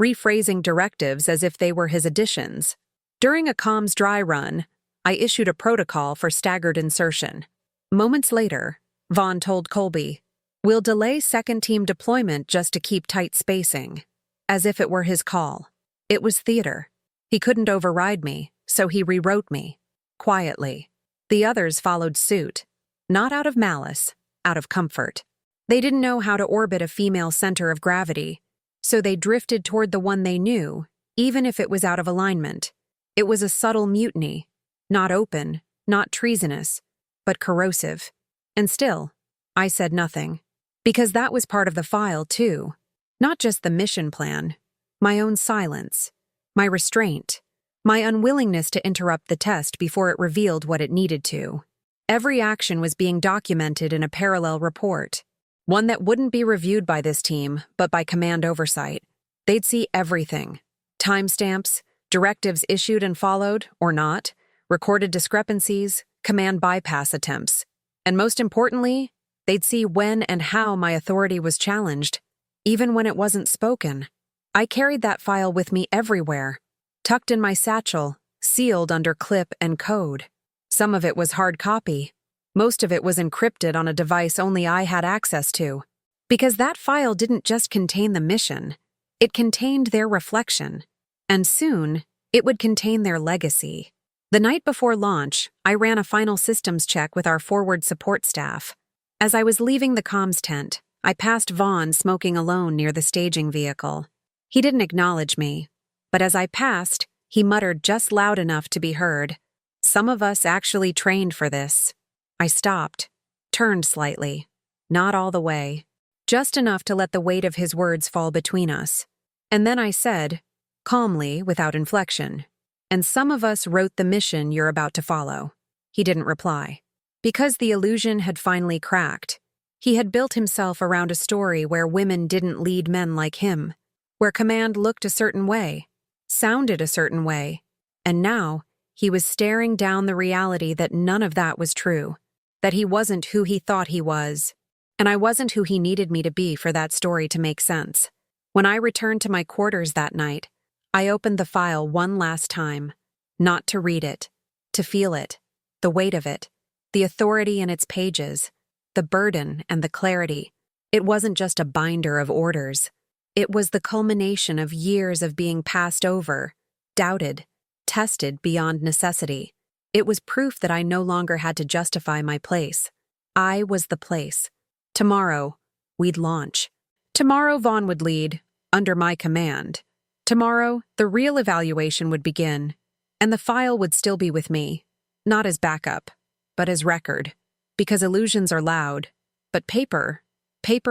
rephrasing directives as if they were his additions. During a comms dry run, I issued a protocol for staggered insertion. Moments later, Vaughn told Colby, "We'll delay second team deployment just to keep tight spacing," as if it were his call. It was theater. He couldn't override me, so he rewrote me. Quietly. The others followed suit. Not out of malice, out of comfort. They didn't know how to orbit a female center of gravity, so they drifted toward the one they knew, even if it was out of alignment. It was a subtle mutiny. Not open, not treasonous, but corrosive. And still, I said nothing. Because that was part of the file, too. Not just the mission plan. My own silence. My restraint. My unwillingness to interrupt the test before it revealed what it needed to. Every action was being documented in a parallel report. One that wouldn't be reviewed by this team, but by command oversight. They'd see everything. Timestamps, directives issued and followed, or not, recorded discrepancies, command bypass attempts. And most importantly, they'd see when and how my authority was challenged, even when it wasn't spoken. I carried that file with me everywhere, tucked in my satchel, sealed under clip and code. Some of it was hard copy. Most of it was encrypted on a device only I had access to. Because that file didn't just contain the mission, it contained their reflection. And soon, it would contain their legacy. The night before launch, I ran a final systems check with our forward support staff. As I was leaving the comms tent, I passed Vaughn smoking alone near the staging vehicle. He didn't acknowledge me, but as I passed, he muttered just loud enough to be heard, "Some of us actually trained for this." I stopped, turned slightly, not all the way, just enough to let the weight of his words fall between us. And then I said, calmly, without inflection, "And some of us wrote the mission you're about to follow." He didn't reply. Because the illusion had finally cracked. He had built himself around a story where women didn't lead men like him, where command looked a certain way, sounded a certain way, and now he was staring down the reality that none of that was true, that he wasn't who he thought he was, and I wasn't who he needed me to be for that story to make sense. When I returned to my quarters that night, I opened the file one last time, not to read it, to feel it, the weight of it, the authority in its pages, the burden and the clarity. It wasn't just a binder of orders. It was the culmination of years of being passed over, doubted, tested beyond necessity. It was proof that I no longer had to justify my place. I was the place. Tomorrow, we'd launch. Tomorrow, Vaughn would lead, under my command. Tomorrow, the real evaluation would begin, and the file would still be with me, not as backup, but as record. Because illusions are loud, but paper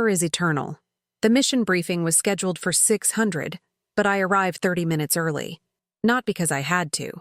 is eternal. The mission briefing was scheduled for 600, but I arrived 30 minutes early. Not because I had to,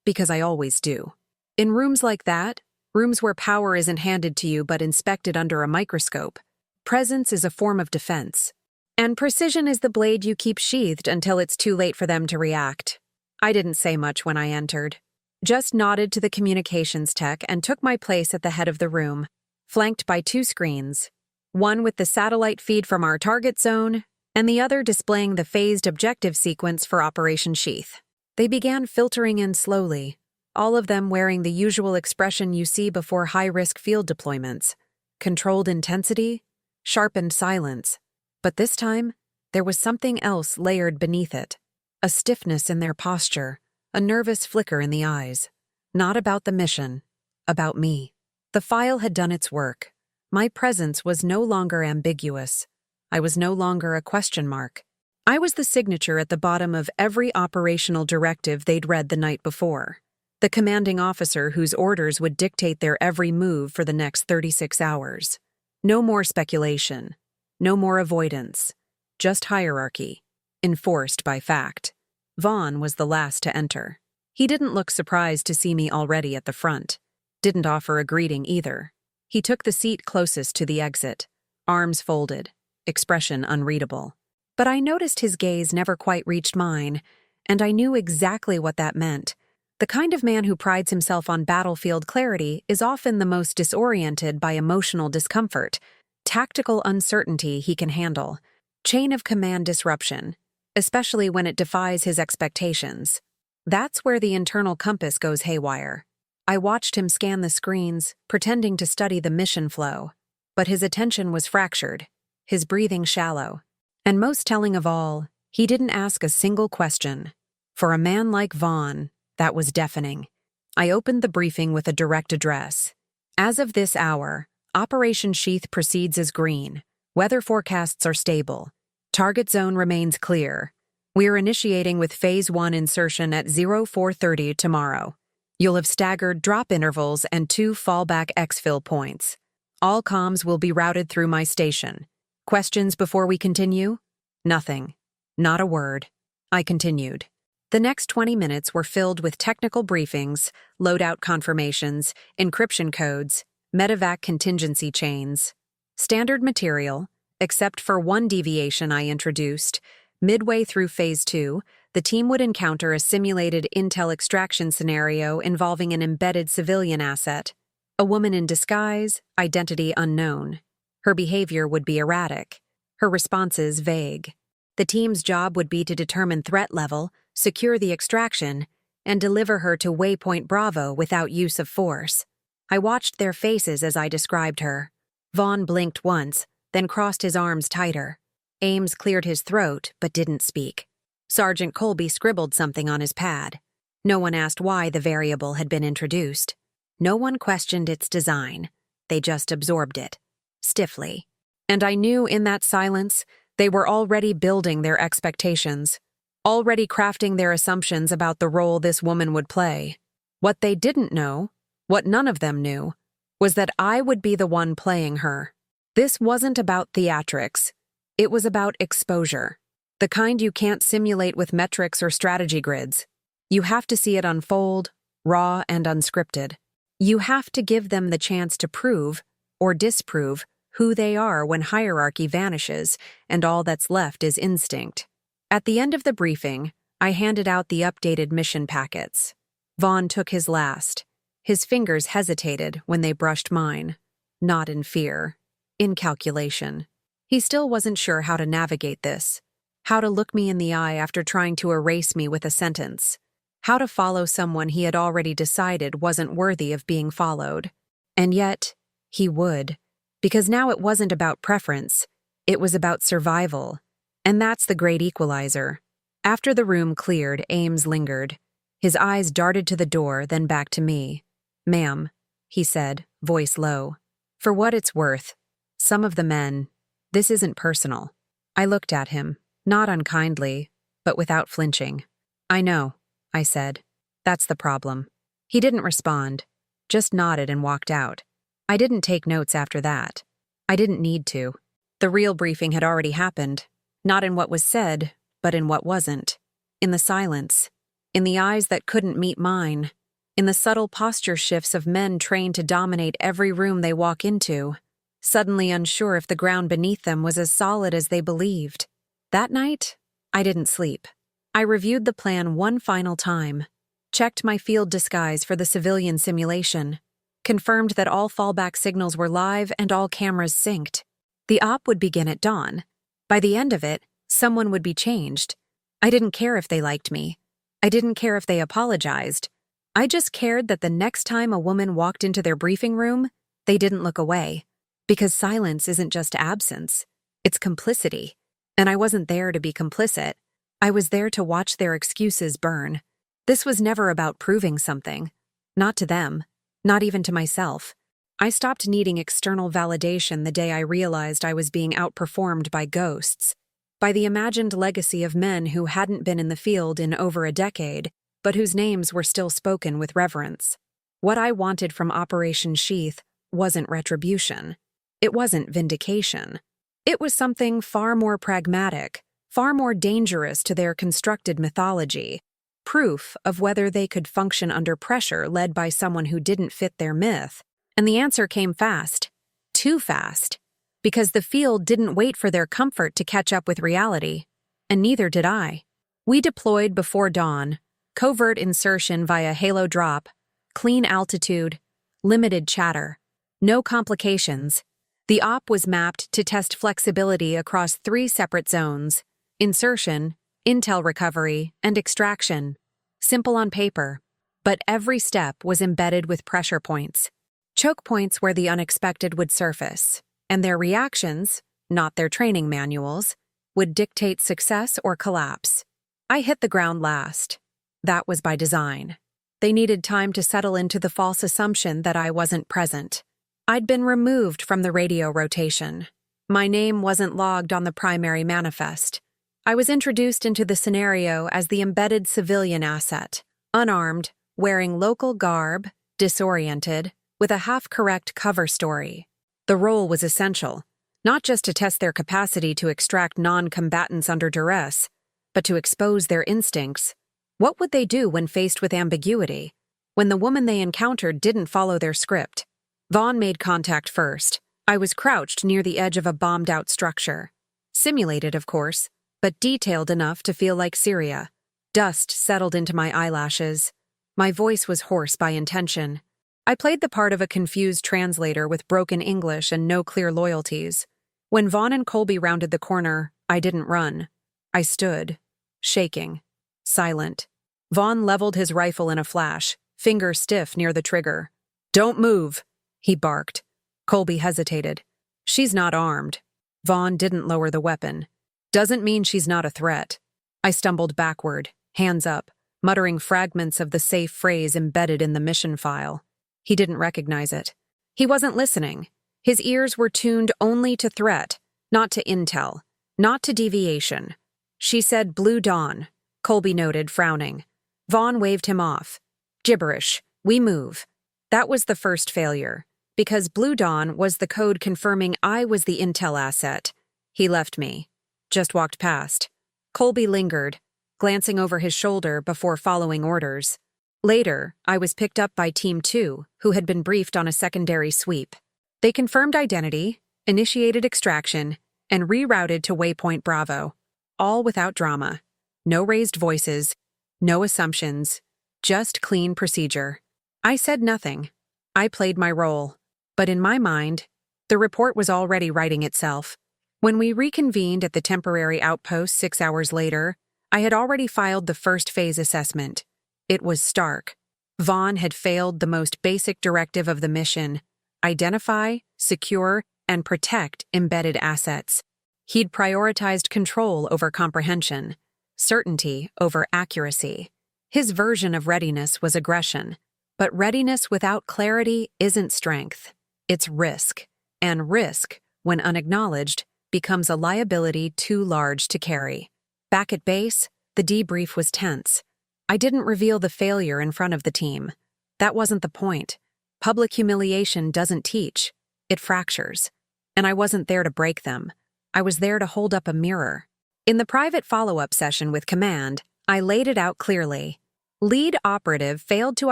because I always do. In rooms like that, rooms where power isn't handed to you but inspected under a microscope, presence is a form of defense. And precision is the blade you keep sheathed until it's too late for them to react. I didn't say much when I entered. Just nodded to the communications tech and took my place at the head of the room, flanked by two screens, one with the satellite feed from our target zone, and the other displaying the phased objective sequence for Operation Sheath. They began filtering in slowly, all of them wearing the usual expression you see before high-risk field deployments: controlled intensity, sharpened silence. But this time, there was something else layered beneath it, a stiffness in their posture, a nervous flicker in the eyes. Not about the mission, about me. The file had done its work. My presence was no longer ambiguous. I was no longer a question mark. I was the signature at the bottom of every operational directive they'd read the night before. The commanding officer whose orders would dictate their every move for the next 36 hours. No more speculation. No more avoidance. Just hierarchy, enforced by fact. Vaughn was the last to enter. He didn't look surprised to see me already at the front. Didn't offer a greeting either. He took the seat closest to the exit, arms folded, expression unreadable. But I noticed his gaze never quite reached mine, and I knew exactly what that meant. The kind of man who prides himself on battlefield clarity is often the most disoriented by emotional discomfort. Tactical uncertainty he can handle. Chain of command disruption, especially when it defies his expectations. That's where the internal compass goes haywire. I watched him scan the screens, pretending to study the mission flow. But his attention was fractured, his breathing shallow. And most telling of all, he didn't ask a single question. For a man like Vaughn, that was deafening. I opened the briefing with a direct address. As of this hour, Operation Sheath proceeds as green. Weather forecasts are stable. Target zone remains clear. We're initiating with Phase 1 insertion at 0430 tomorrow. You'll have staggered drop intervals and 2 fallback exfil points. All comms will be routed through my station. Questions before we continue? Nothing. Not a word. I continued. The next 20 minutes were filled with technical briefings, loadout confirmations, encryption codes, medevac contingency chains. Standard material, except for one deviation I introduced. Midway through Phase 2, the team would encounter a simulated intel extraction scenario involving an embedded civilian asset. A woman in disguise, identity unknown. Her behavior would be erratic. Her responses vague. The team's job would be to determine threat level, secure the extraction, and deliver her to Waypoint Bravo without use of force. I watched their faces as I described her. Vaughn blinked once, then crossed his arms tighter. Ames cleared his throat, but didn't speak. Sergeant Colby scribbled something on his pad. No one asked why the variable had been introduced. No one questioned its design. They just absorbed it, stiffly. And I knew in that silence, they were already building their expectations, already crafting their assumptions about the role this woman would play. What they didn't know, what none of them knew, was that I would be the one playing her. This wasn't about theatrics. It was about exposure. The kind you can't simulate with metrics or strategy grids. You have to see it unfold, raw and unscripted. You have to give them the chance to prove, or disprove, who they are when hierarchy vanishes and all that's left is instinct. At the end of the briefing, I handed out the updated mission packets. Vaughn took his last. His fingers hesitated when they brushed mine. Not in fear. in calculation. He still wasn't sure how to navigate this, how to look me in the eye after trying to erase me with a sentence, how to follow someone he had already decided wasn't worthy of being followed. And yet, he would, because now it wasn't about preference, it was about survival. And that's the great equalizer. After the room cleared, Ames lingered. His eyes darted to the door, then back to me. "Ma'am," he said, voice low. "For what it's worth, some of the men, this isn't personal." I looked at him, not unkindly, but without flinching. "I know," I said. "That's the problem." He didn't respond, just nodded and walked out. I didn't take notes after that. I didn't need to. The real briefing had already happened, not in what was said, but in what wasn't. In the silence. In the eyes that couldn't meet mine. In the subtle posture shifts of men trained to dominate every room they walk into, suddenly unsure if the ground beneath them was as solid as they believed. That night, I didn't sleep. I reviewed the plan one final time, checked my field disguise for the civilian simulation, confirmed that all fallback signals were live and all cameras synced. The op would begin at dawn. By the end of it, someone would be changed. I didn't care if they liked me. I didn't care if they apologized. I just cared that the next time a woman walked into their briefing room, they didn't look away. Because silence isn't just absence, it's complicity. And I wasn't there to be complicit. I was there to watch their excuses burn. This was never about proving something. Not to them. Not even to myself. I stopped needing external validation the day I realized I was being outperformed by ghosts. By the imagined legacy of men who hadn't been in the field in over a decade, but whose names were still spoken with reverence. What I wanted from Operation Sheath wasn't retribution. It wasn't vindication. It was something far more pragmatic, far more dangerous to their constructed mythology. Proof of whether they could function under pressure led by someone who didn't fit their myth. And the answer came fast. Too fast. Because the field didn't wait for their comfort to catch up with reality. And neither did I. We deployed before dawn, covert insertion via halo drop, clean altitude, limited chatter. No complications. The op was mapped to test flexibility across 3 separate zones: insertion, intel recovery, and extraction. Simple on paper, but every step was embedded with pressure points. Choke points where the unexpected would surface, and their reactions, not their training manuals, would dictate success or collapse. I hit the ground last. That was by design. They needed time to settle into the false assumption that I wasn't present. I'd been removed from the radio rotation. My name wasn't logged on the primary manifest. I was introduced into the scenario as the embedded civilian asset, unarmed, wearing local garb, disoriented, with a half-correct cover story. The role was essential, not just to test their capacity to extract non-combatants under duress, but to expose their instincts. What would they do when faced with ambiguity? When the woman they encountered didn't follow their script? Vaughn made contact first. I was crouched near the edge of a bombed-out structure. Simulated, of course, but detailed enough to feel like Syria. Dust settled into my eyelashes. My voice was hoarse by intention. I played the part of a confused translator with broken English and no clear loyalties. When Vaughn and Colby rounded the corner, I didn't run. I stood, shaking, silent. Vaughn leveled his rifle in a flash, finger stiff near the trigger. "Don't move," he barked. Colby hesitated. "She's not armed." Vaughn didn't lower the weapon. "Doesn't mean she's not a threat." I stumbled backward, hands up, muttering fragments of the safe phrase embedded in the mission file. He didn't recognize it. He wasn't listening. His ears were tuned only to threat, not to intel, not to deviation. "She said Blue Dawn," Colby noted, frowning. Vaughn waved him off. "Gibberish. We move." That was the first failure, because Blue Dawn was the code confirming I was the intel asset. He left me. Just walked past. Colby lingered, glancing over his shoulder before following orders. Later, I was picked up by Team 2, who had been briefed on a secondary sweep. They confirmed identity, initiated extraction, and rerouted to Waypoint Bravo. All without drama. No raised voices, no assumptions, just clean procedure. I said nothing. I played my role. But in my mind, The report was already writing itself. When we reconvened at the temporary outpost 6 hours later, I had already filed the first phase assessment. It was stark. Vaughn had failed the most basic directive of the mission: identify, secure, and protect embedded assets. He'd prioritized control over comprehension, certainty over accuracy. His version of readiness was aggression. But readiness without clarity isn't strength. It's risk. And risk, when unacknowledged, becomes a liability too large to carry. Back at base, the debrief was tense. I didn't reveal the failure in front of the team. That wasn't the point. Public humiliation doesn't teach. It fractures. And I wasn't there to break them. I was there to hold up a mirror. In the private follow-up session with Command, I laid it out clearly. Lead operative failed to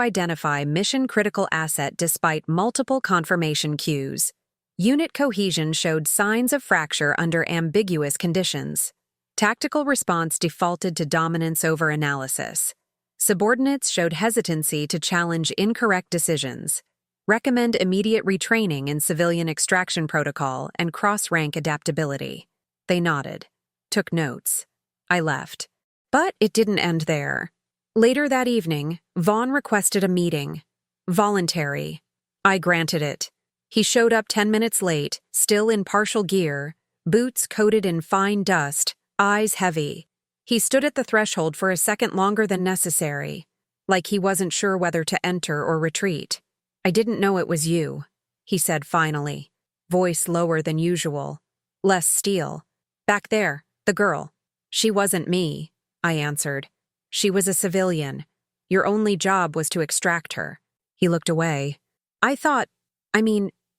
identify mission-critical asset despite multiple confirmation cues. Unit cohesion showed signs of fracture under ambiguous conditions. Tactical response defaulted to dominance over analysis. Subordinates showed hesitancy to challenge incorrect decisions. Recommend immediate retraining in civilian extraction protocol and cross-rank adaptability. They nodded, took notes. I left. But it didn't end there. Later that evening, Vaughn requested a meeting. Voluntary. I granted it. He showed up 10 minutes late, still in partial gear, boots coated in fine dust, eyes heavy. He stood at the threshold for a second longer than necessary, like he wasn't sure whether to enter or retreat. I didn't know it was you, he said finally, voice lower than usual, less steel. Back there, the girl. She wasn't me, I answered. She was a civilian. Your only job was to extract her. He looked away.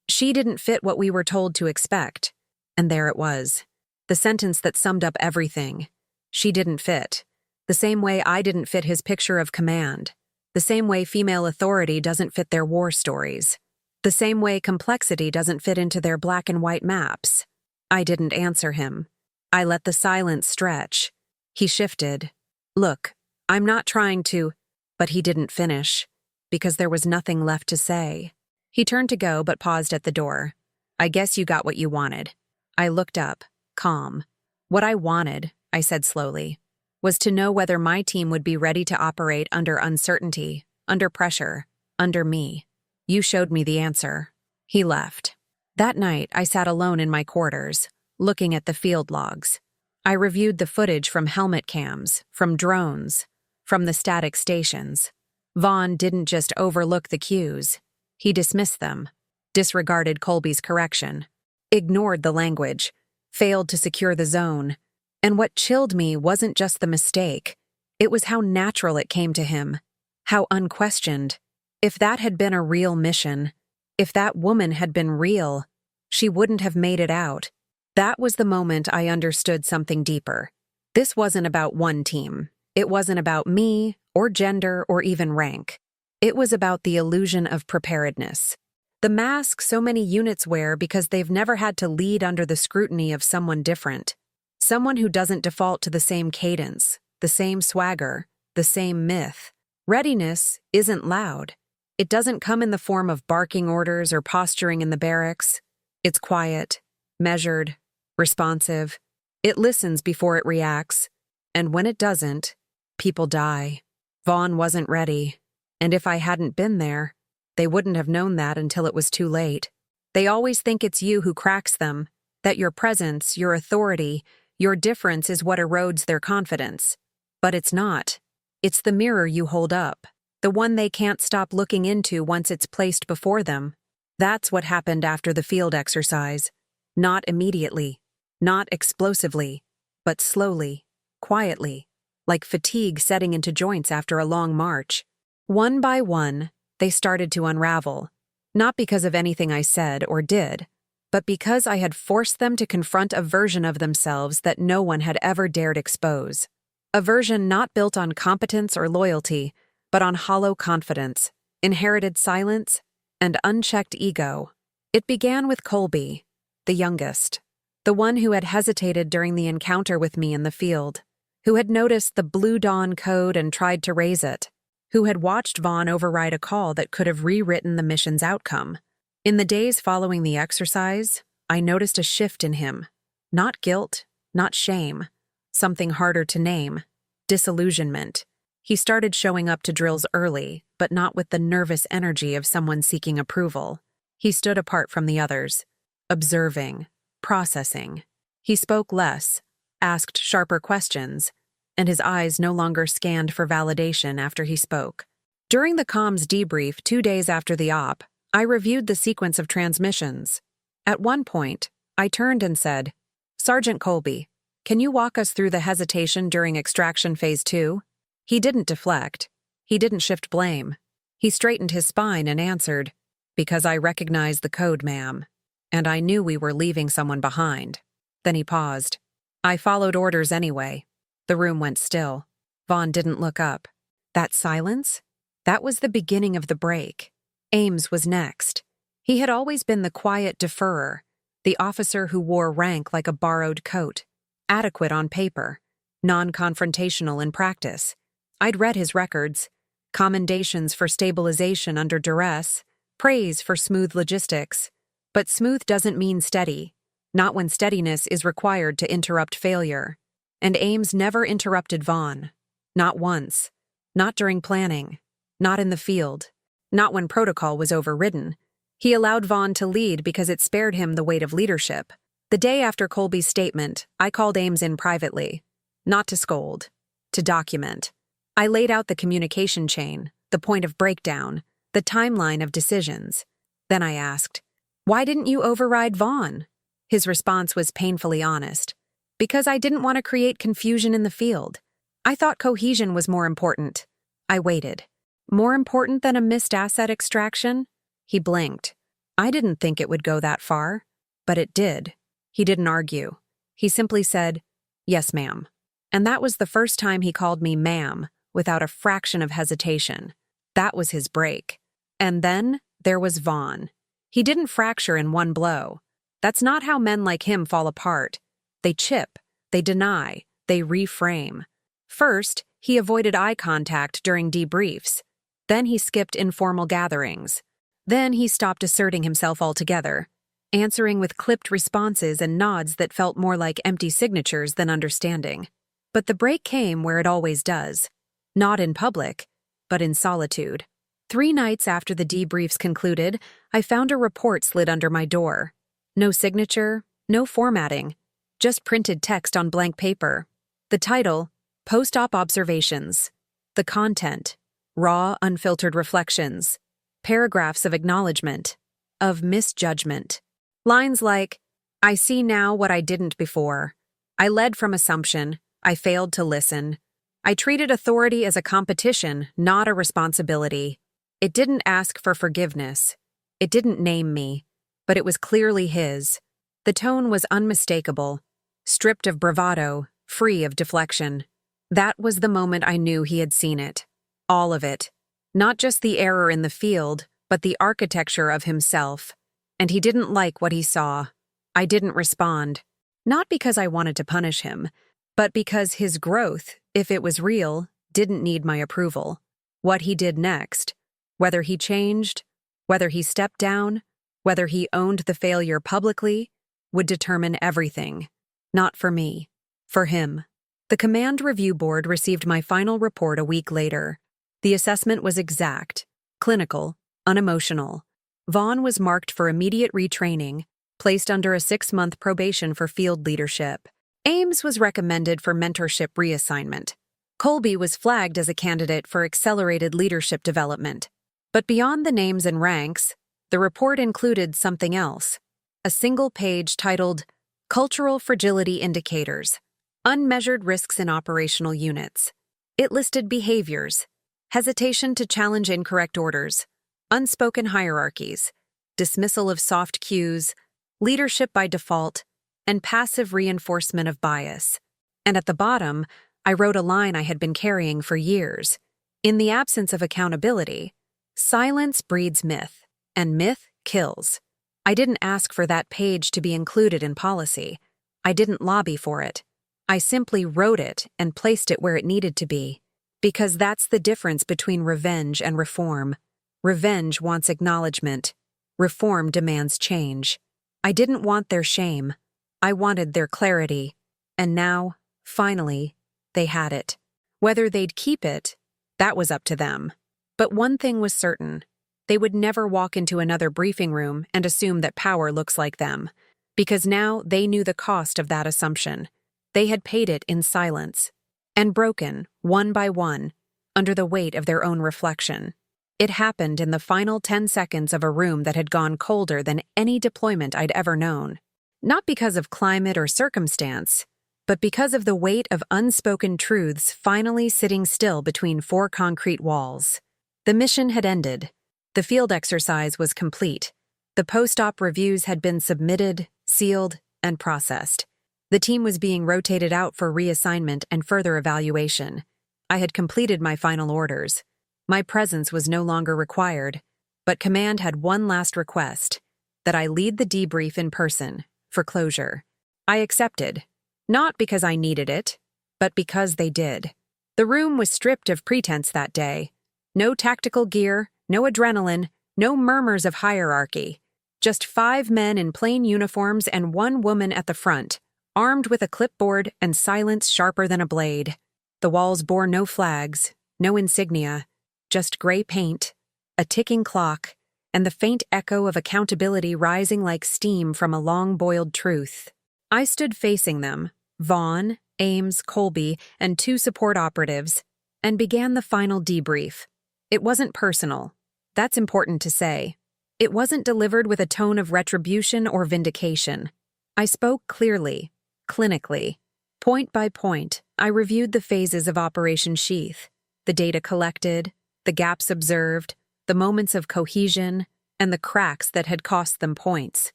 She didn't fit what we were told to expect. And there it was. The sentence that summed up everything. She didn't fit. The same way I didn't fit his picture of command. The same way female authority doesn't fit their war stories. The same way complexity doesn't fit into their black and white maps. I didn't answer him. I let the silence stretch. He shifted. Look, I'm not trying to, but he didn't finish, because there was nothing left to say. He turned to go but paused at the door. I guess you got what you wanted. I looked up, calm. What I wanted, I said slowly, was to know whether my team would be ready to operate under uncertainty, under pressure, under me. You showed me the answer. He left. That night, I sat alone in my quarters, looking at the field logs. I reviewed the footage from helmet cams, from drones, from the static stations. Vaughn didn't just overlook the cues. He dismissed them, disregarded Colby's correction, ignored the language, failed to secure the zone. And what chilled me wasn't just the mistake. It was how natural it came to him, how unquestioned. If that had been a real mission, if that woman had been real, she wouldn't have made it out. That was the moment I understood something deeper. This wasn't about one team. It wasn't about me, or gender, or even rank. It was about the illusion of preparedness. The mask so many units wear because they've never had to lead under the scrutiny of someone different. Someone who doesn't default to the same cadence, the same swagger, the same myth. Readiness isn't loud. It doesn't come in the form of barking orders or posturing in the barracks. It's quiet, measured, responsive. It listens before it reacts. And when it doesn't, people die. Vaughn wasn't ready. And if I hadn't been there, they wouldn't have known that until it was too late. They always think it's you who cracks them, that your presence, your authority, your difference is what erodes their confidence. But it's not. It's the mirror you hold up, the one they can't stop looking into once it's placed before them. That's what happened after the field exercise. Not immediately, not explosively, but slowly, quietly, like fatigue setting into joints after a long march. One by one, they started to unravel, not because of anything I said or did, but because I had forced them to confront a version of themselves that no one had ever dared expose. A version not built on competence or loyalty, but on hollow confidence, inherited silence, and unchecked ego. It began with Colby, the youngest, the one who had hesitated during the encounter with me in the field, who had noticed the Blue Dawn code and tried to raise it, who had watched Vaughn override a call that could have rewritten the mission's outcome. In the days following the exercise, I noticed a shift in him. Not guilt, not shame. Something harder to name. Disillusionment. He started showing up to drills early, but not with the nervous energy of someone seeking approval. He stood apart from the others, observing, processing. He spoke less, asked sharper questions, and his eyes no longer scanned for validation after he spoke. During the comms debrief 2 days after the op, I reviewed the sequence of transmissions. At one point, I turned and said, "Sergeant Colby, can you walk us through the hesitation during extraction phase 2? He didn't deflect. He didn't shift blame. He straightened his spine and answered, "Because I recognize the code, ma'am. And I knew we were leaving someone behind." Then he paused. I followed orders anyway. The room went still. Vaughn didn't look up. That silence? That was the beginning of the break. Ames was next. He had always been the quiet deferrer, the officer who wore rank like a borrowed coat, adequate on paper, non-confrontational in practice. I'd read his records, commendations for stabilization under duress, praise for smooth logistics. But smooth doesn't mean steady, not when steadiness is required to interrupt failure. And Ames never interrupted Vaughn. Not once. Not during planning. Not in the field. Not when protocol was overridden. He allowed Vaughn to lead because it spared him the weight of leadership. The day after Colby's statement, I called Ames in privately. Not to scold. To document. I laid out the communication chain, the point of breakdown, the timeline of decisions. Then I asked, "Why didn't you override Vaughn?" His response was painfully honest. "Because I didn't want to create confusion in the field. I thought cohesion was more important." I waited. More important than a missed asset extraction? He blinked. I didn't think it would go that far, but it did. He didn't argue. He simply said, "Yes, ma'am." And that was the first time he called me ma'am, without a fraction of hesitation. That was his break. And then there was Vaughn. He didn't fracture in one blow. That's not how men like him fall apart. They chip, they deny, they reframe. First, he avoided eye contact during debriefs. Then he skipped informal gatherings. Then he stopped asserting himself altogether, answering with clipped responses and nods that felt more like empty signatures than understanding. But the break came where it always does. Not in public, but in solitude. 3 nights after the debriefs concluded, I found a report slid under my door. No signature, no formatting, just printed text on blank paper. The title, Post-op Observations. The content, raw, unfiltered reflections. Paragraphs of acknowledgement, of misjudgment. Lines like, "I see now what I didn't before. I led from assumption. I failed to listen. I treated authority as a competition, not a responsibility. It didn't ask for forgiveness. It didn't name me, but it was clearly his. The tone was unmistakable, stripped of bravado, free of deflection. That was the moment I knew he had seen it. All of it. Not just the error in the field, but the architecture of himself. And he didn't like what he saw. I didn't respond. Not because I wanted to punish him, but because his growth, if it was real, didn't need my approval. What he did next, whether he changed, whether he stepped down, whether he owned the failure publicly, would determine everything. Not for me. For him. The Command Review Board received my final report a week later. The assessment was exact, clinical, unemotional. Vaughn was marked for immediate retraining, placed under a 6-month probation for field leadership. Ames was recommended for mentorship reassignment. Colby was flagged as a candidate for accelerated leadership development. But beyond the names and ranks, the report included something else. A single page titled, Cultural Fragility Indicators, Unmeasured Risks in Operational Units. It listed behaviors, hesitation to challenge incorrect orders, unspoken hierarchies, dismissal of soft cues, leadership by default, and passive reinforcement of bias. And at the bottom, I wrote a line I had been carrying for years. In the absence of accountability, silence breeds myth, and myth kills. I didn't ask for that page to be included in policy. I didn't lobby for it. I simply wrote it and placed it where it needed to be. Because that's the difference between revenge and reform. Revenge wants acknowledgement. Reform demands change. I didn't want their shame. I wanted their clarity. And now, finally, they had it. Whether they'd keep it, that was up to them. But one thing was certain. They would never walk into another briefing room and assume that power looks like them. Because now they knew the cost of that assumption. They had paid it in silence. And broken, one by one, under the weight of their own reflection. It happened in the final 10 seconds of a room that had gone colder than any deployment I'd ever known. Not because of climate or circumstance, but because of the weight of unspoken truths finally sitting still between four concrete walls. The mission had ended. The field exercise was complete. The post-op reviews had been submitted, sealed, and processed. The team was being rotated out for reassignment and further evaluation. I had completed my final orders. My presence was no longer required, but command had one last request, that I lead the debrief in person, for closure. I accepted, not because I needed it, but because they did. The room was stripped of pretense that day. No tactical gear, no adrenaline, no murmurs of hierarchy. Just 5 men in plain uniforms and 1 woman at the front, armed with a clipboard and silence sharper than a blade. The walls bore no flags, no insignia, just gray paint, a ticking clock, and the faint echo of accountability rising like steam from a long-boiled truth. I stood facing them, Vaughn, Ames, Colby, and 2 support operatives, and began the final debrief. It wasn't personal. That's important to say. It wasn't delivered with a tone of retribution or vindication. I spoke clearly, clinically. Point by point, I reviewed the phases of Operation Sheath, the data collected, the gaps observed, the moments of cohesion, and the cracks that had cost them points,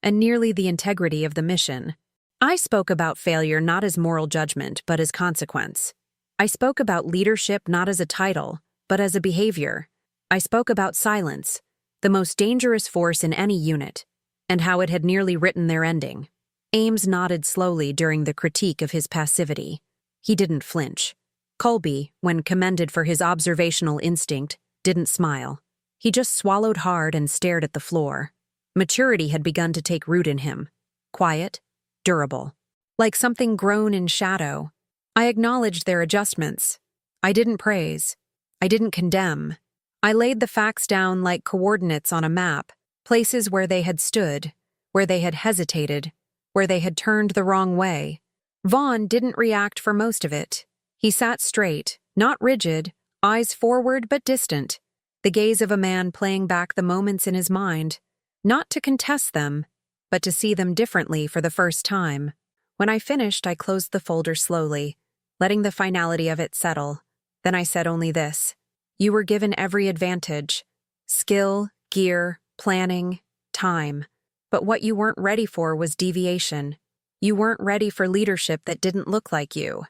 and nearly the integrity of the mission. I spoke about failure not as moral judgment, but as consequence. I spoke about leadership not as a title, but as a behavior. I spoke about silence, the most dangerous force in any unit, and how it had nearly written their ending. Ames nodded slowly during the critique of his passivity. He didn't flinch. Colby, when commended for his observational instinct, didn't smile. He just swallowed hard and stared at the floor. Maturity had begun to take root in him. Quiet, durable. Like something grown in shadow. I acknowledged their adjustments. I didn't praise. I didn't condemn. I laid the facts down like coordinates on a map, places where they had stood, where they had hesitated, where they had turned the wrong way. Vaughn didn't react for most of it. He sat straight, not rigid, eyes forward but distant, the gaze of a man playing back the moments in his mind, not to contest them, but to see them differently for the first time. When I finished, I closed the folder slowly, letting the finality of it settle. Then I said only this: you were given every advantage: skill, gear, planning, time. But what you weren't ready for was deviation. You weren't ready for leadership that didn't look like you.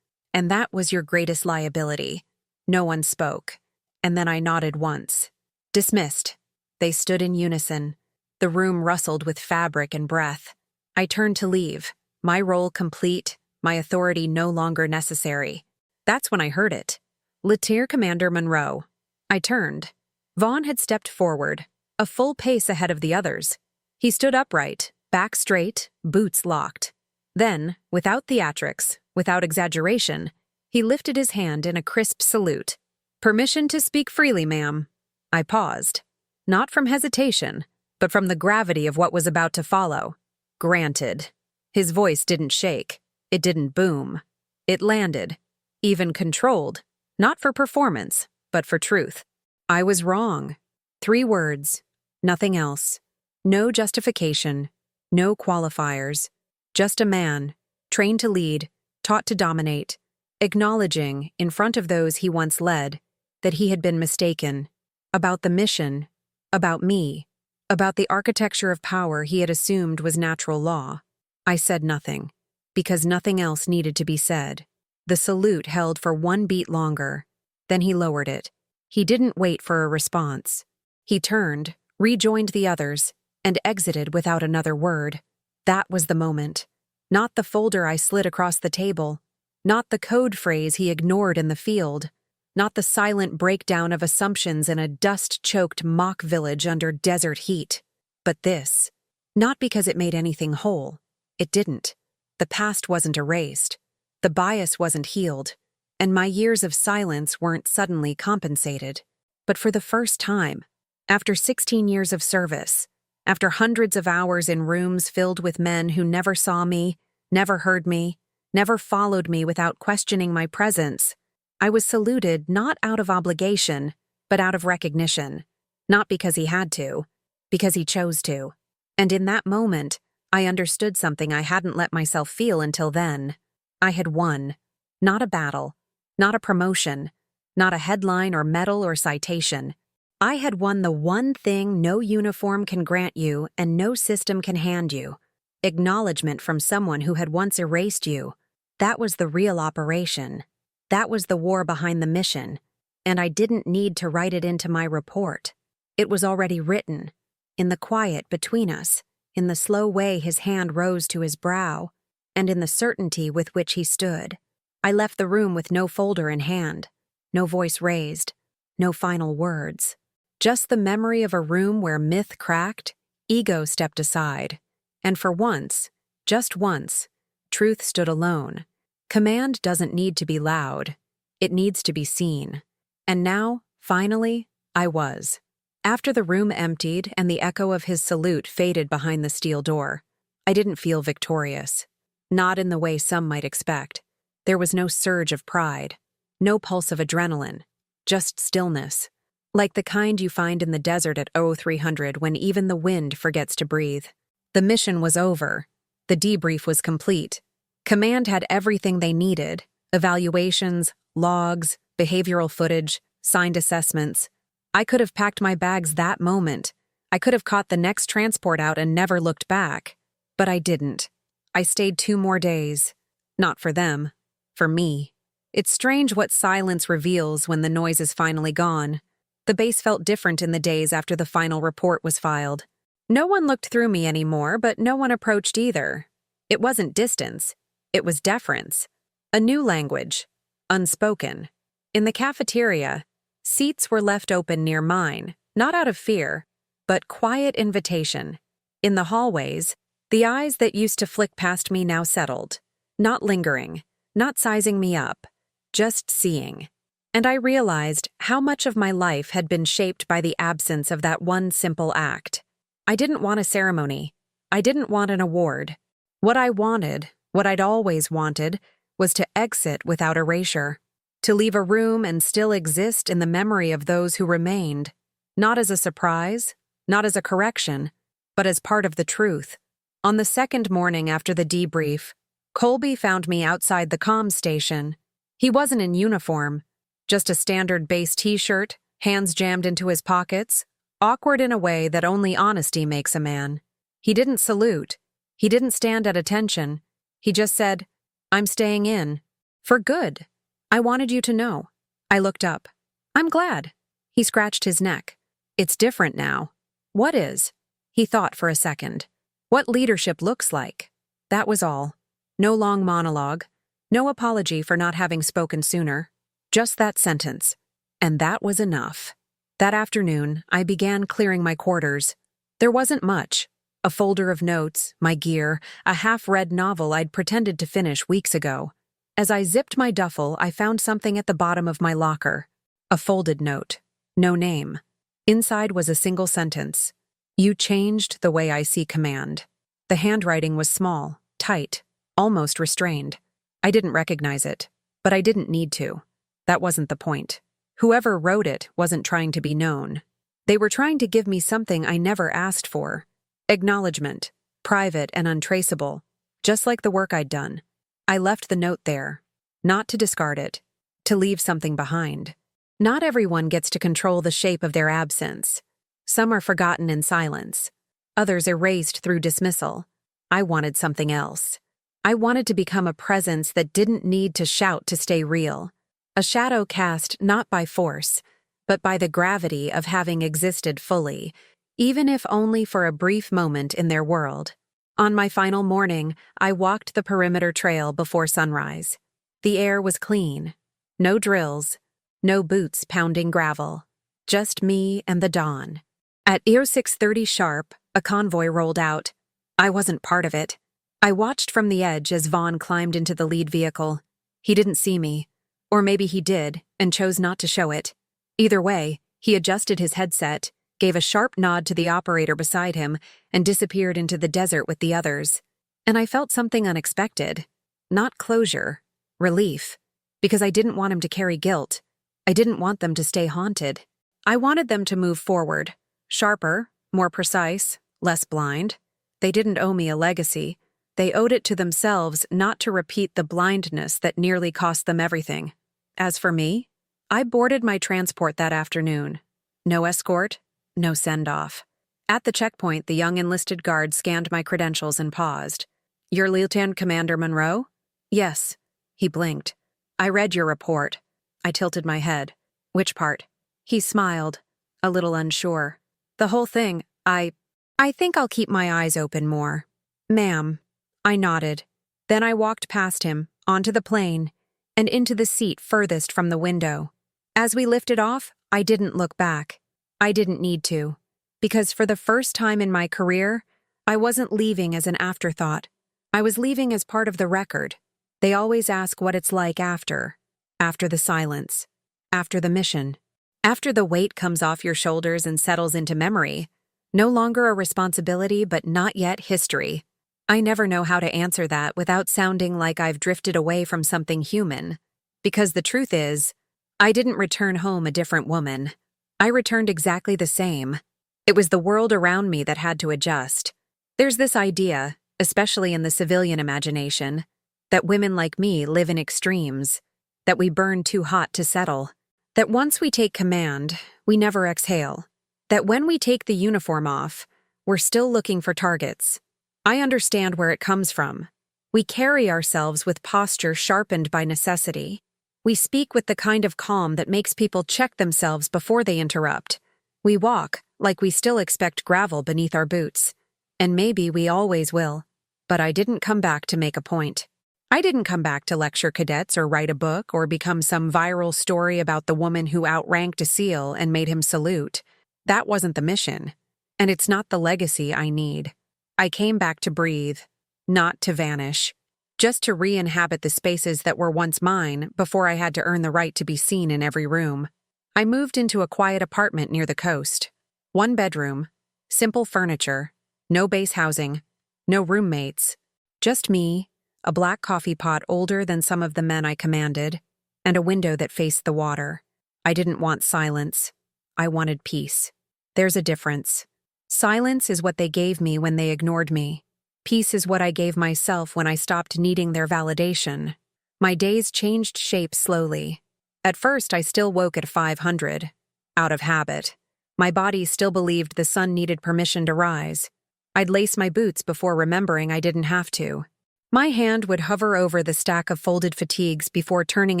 And that was your greatest liability. No one spoke. And then I nodded once. Dismissed. They stood in unison. The room rustled with fabric and breath. I turned to leave, my role complete, my authority no longer necessary. That's when I heard it. Lieutenant Commander Monroe. I turned. Vaughn had stepped forward, a full pace ahead of the others. He stood upright, back straight, boots locked. Then, without theatrics, without exaggeration, he lifted his hand in a crisp salute. "Permission to speak freely, ma'am." I paused. Not from hesitation, but from the gravity of what was about to follow. Granted. His voice didn't shake. It didn't boom. It landed. Even controlled. Not for performance, but for truth. I was wrong. 3 words. Nothing else. No justification. No qualifiers. Just a man, trained to lead, taught to dominate, acknowledging, in front of those he once led, that he had been mistaken. About the mission. About me. About the architecture of power he had assumed was natural law. I said nothing, because nothing else needed to be said. The salute held for 1 beat longer. Then he lowered it. He didn't wait for a response. He turned, rejoined the others, and exited without another word. That was the moment. Not the folder I slid across the table. Not the code phrase he ignored in the field. Not the silent breakdown of assumptions in a dust-choked mock village under desert heat. But this, not because it made anything whole. It didn't. The past wasn't erased. The bias wasn't healed. And my years of silence weren't suddenly compensated. But for the first time, after 16 years of service, after hundreds of hours in rooms filled with men who never saw me, never heard me, never followed me without questioning my presence, I was saluted not out of obligation, but out of recognition. Not because he had to, because he chose to. And in that moment, I understood something I hadn't let myself feel until then. I had won. Not a battle, not a promotion, not a headline or medal or citation. I had won the one thing no uniform can grant you and no system can hand you. Acknowledgement from someone who had once erased you. That was the real operation. That was the war behind the mission. And I didn't need to write it into my report. It was already written. In the quiet between us, in the slow way his hand rose to his brow, and in the certainty with which he stood. I left the room with no folder in hand, no voice raised, no final words. Just the memory of a room where myth cracked, ego stepped aside, and for once, just once, truth stood alone. Command doesn't need to be loud. It needs to be seen. And now, finally, I was. After the room emptied and the echo of his salute faded behind the steel door, I didn't feel victorious. Not in the way some might expect. There was no surge of pride, no pulse of adrenaline, just stillness. Like the kind you find in the desert at 0300 when even the wind forgets to breathe. The mission was over. The debrief was complete. Command had everything they needed: evaluations, logs, behavioral footage, signed assessments. I could have packed my bags that moment. I could have caught the next transport out and never looked back. But I didn't. I stayed 2 more days. Not for them. For me. It's strange what silence reveals when the noise is finally gone. The base felt different in the days after the final report was filed. No one looked through me anymore, but no one approached either. It wasn't distance. It was deference. A new language. Unspoken. In the cafeteria, seats were left open near mine, not out of fear, but quiet invitation. In the hallways, the eyes that used to flick past me now settled. Not lingering, not sizing me up, just seeing. And I realized how much of my life had been shaped by the absence of that one simple act. I didn't want a ceremony. I didn't want an award. What I wanted, what I'd always wanted, was to exit without erasure. To leave a room and still exist in the memory of those who remained. Not as a surprise, not as a correction, but as part of the truth. On the second morning after the debrief, Colby found me outside the comms station. He wasn't in uniform. Just a standard base t-shirt, hands jammed into his pockets, awkward in a way that only honesty makes a man. He didn't salute. He didn't stand at attention. He just said, "I'm staying in. For good. I wanted you to know." I looked up. "I'm glad." He scratched his neck. "It's different now." "What is?" He thought for a second. "What leadership looks like." That was all. No long monologue. No apology for not having spoken sooner. Just that sentence. And that was enough. That afternoon, I began clearing my quarters. There wasn't much. A folder of notes, my gear, a half-read novel I'd pretended to finish weeks ago. As I zipped my duffel, I found something at the bottom of my locker. A folded note. No name. Inside was a single sentence. "You changed the way I see command." The handwriting was small, tight, almost restrained. I didn't recognize it, but I didn't need to. That wasn't the point. Whoever wrote it wasn't trying to be known. They were trying to give me something I never asked for. Acknowledgement, private and untraceable, just like the work I'd done. I left the note there, not to discard it, to leave something behind. Not everyone gets to control the shape of their absence. Some are forgotten in silence. Others erased through dismissal. I wanted something else. I wanted to become a presence that didn't need to shout to stay real. A shadow cast not by force, but by the gravity of having existed fully, even if only for a brief moment in their world. On my final morning, I walked the perimeter trail before sunrise. The air was clean. No drills. No boots pounding gravel. Just me and the dawn. At 6:30 sharp, A convoy rolled out. I wasn't part of it. I watched from the edge as Vaughn climbed into the lead vehicle. He didn't see me. Or maybe he did, and chose not to show it. Either way, he adjusted his headset, gave a sharp nod to the operator beside him, and disappeared into the desert with the others. And I felt something unexpected. Not closure. Relief. Because I didn't want him to carry guilt. I didn't want them to stay haunted. I wanted them to move forward. Sharper, more precise, less blind. They didn't owe me a legacy. They owed it to themselves not to repeat the blindness that nearly cost them everything. As for me, I boarded my transport that afternoon. No escort, no send-off. At the checkpoint, the young enlisted guard scanned my credentials and paused. "You're Lieutenant Commander Monroe?" "Yes." He blinked. "I read your report." I tilted my head. "Which part?" He smiled, a little unsure. "The whole thing. I think I'll keep my eyes open more." "Ma'am." I nodded. Then I walked past him, onto the plane, and into the seat furthest from the window. As we lifted off, I didn't look back. I didn't need to. Because for the first time in my career, I wasn't leaving as an afterthought. I was leaving as part of the record. They always ask what it's like after. After the silence. After the mission. After the weight comes off your shoulders and settles into memory. No longer a responsibility, but not yet history. I never know how to answer that without sounding like I've drifted away from something human. Because the truth is, I didn't return home a different woman. I returned exactly the same. It was the world around me that had to adjust. There's this idea, especially in the civilian imagination, that women like me live in extremes, that we burn too hot to settle, that once we take command, we never exhale, that when we take the uniform off, we're still looking for targets. I understand where it comes from. We carry ourselves with posture sharpened by necessity. We speak with the kind of calm that makes people check themselves before they interrupt. We walk like we still expect gravel beneath our boots. And maybe we always will. But I didn't come back to make a point. I didn't come back to lecture cadets or write a book or become some viral story about the woman who outranked a SEAL and made him salute. That wasn't the mission. And it's not the legacy I need. I came back to breathe, not to vanish, just to re-inhabit the spaces that were once mine before I had to earn the right to be seen in every room. I moved into a quiet apartment near the coast. 1 bedroom, simple furniture, no base housing, no roommates, just me, a black coffee pot older than some of the men I commanded, and a window that faced the water. I didn't want silence. I wanted peace. There's a difference. Silence is what they gave me when they ignored me. Peace is what I gave myself when I stopped needing their validation. My days changed shape slowly. At first, I still woke at 500, out of habit. My body still believed the sun needed permission to rise. I'd lace my boots before remembering I didn't have to. My hand would hover over the stack of folded fatigues before turning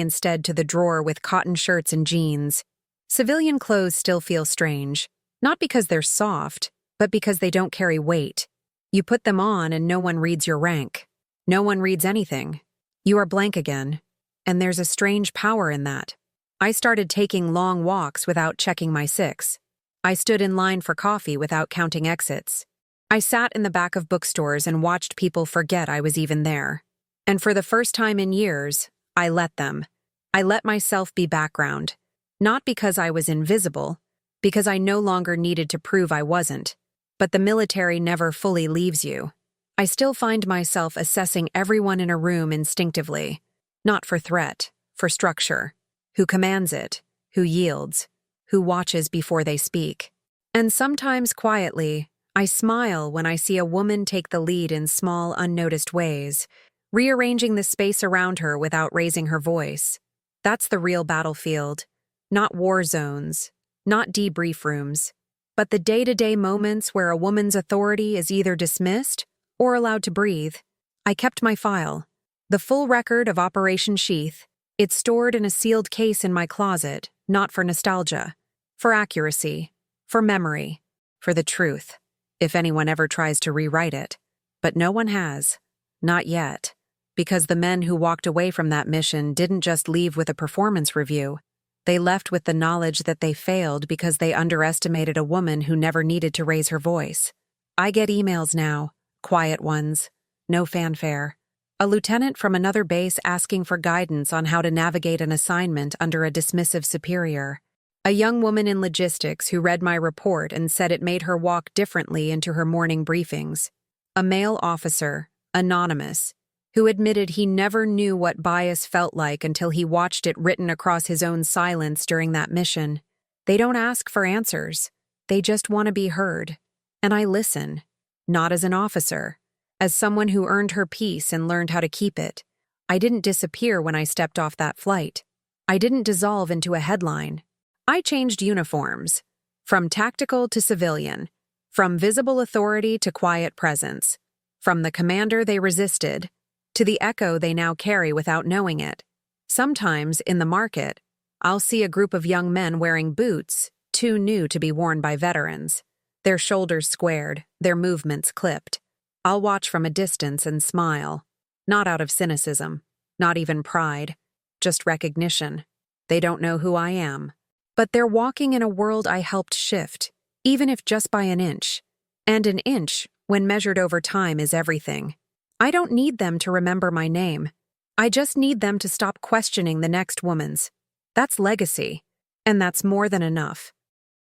instead to the drawer with cotton shirts and jeans. Civilian clothes still feel strange, not because they're soft, but because they don't carry weight. You put them on and no one reads your rank. No one reads anything. You are blank again. And there's a strange power in that. I started taking long walks without checking my 6. I stood in line for coffee without counting exits. I sat in the back of bookstores and watched people forget I was even there. And for the first time in years, I let them. I let myself be background. Not because I was invisible, because I no longer needed to prove I wasn't. But the military never fully leaves you. I still find myself assessing everyone in a room instinctively. Not for threat, for structure. Who commands it? Who yields? Who watches before they speak? And sometimes quietly, I smile when I see a woman take the lead in small, unnoticed ways, rearranging the space around her without raising her voice. That's the real battlefield. Not war zones, not debrief rooms, but the day-to-day moments where a woman's authority is either dismissed or allowed to breathe. I kept my file, the full record of Operation Sheath. It's stored in a sealed case in my closet, not for nostalgia, for accuracy, for memory, for the truth, if anyone ever tries to rewrite it. But no one has. Not yet. Because the men who walked away from that mission didn't just leave with a performance review. They left with the knowledge that they failed because they underestimated a woman who never needed to raise her voice. I get emails now, quiet ones, no fanfare. A lieutenant from another base asking for guidance on how to navigate an assignment under a dismissive superior. A young woman in logistics who read my report and said it made her walk differently into her morning briefings. A male officer, anonymous, who admitted he never knew what bias felt like until he watched it written across his own silence during that mission. They don't ask for answers. They just want to be heard. And I listen, not as an officer, as someone who earned her peace and learned how to keep it. I didn't disappear when I stepped off that flight. I didn't dissolve into a headline. I changed uniforms, from tactical to civilian, from visible authority to quiet presence, from the commander they resisted to the echo they now carry without knowing it. Sometimes, in the market, I'll see a group of young men wearing boots, too new to be worn by veterans, their shoulders squared, their movements clipped. I'll watch from a distance and smile, not out of cynicism, not even pride, just recognition. They don't know who I am. But they're walking in a world I helped shift, even if just by an inch. And an inch, when measured over time, is everything. I don't need them to remember my name. I just need them to stop questioning the next woman's. That's legacy. And that's more than enough.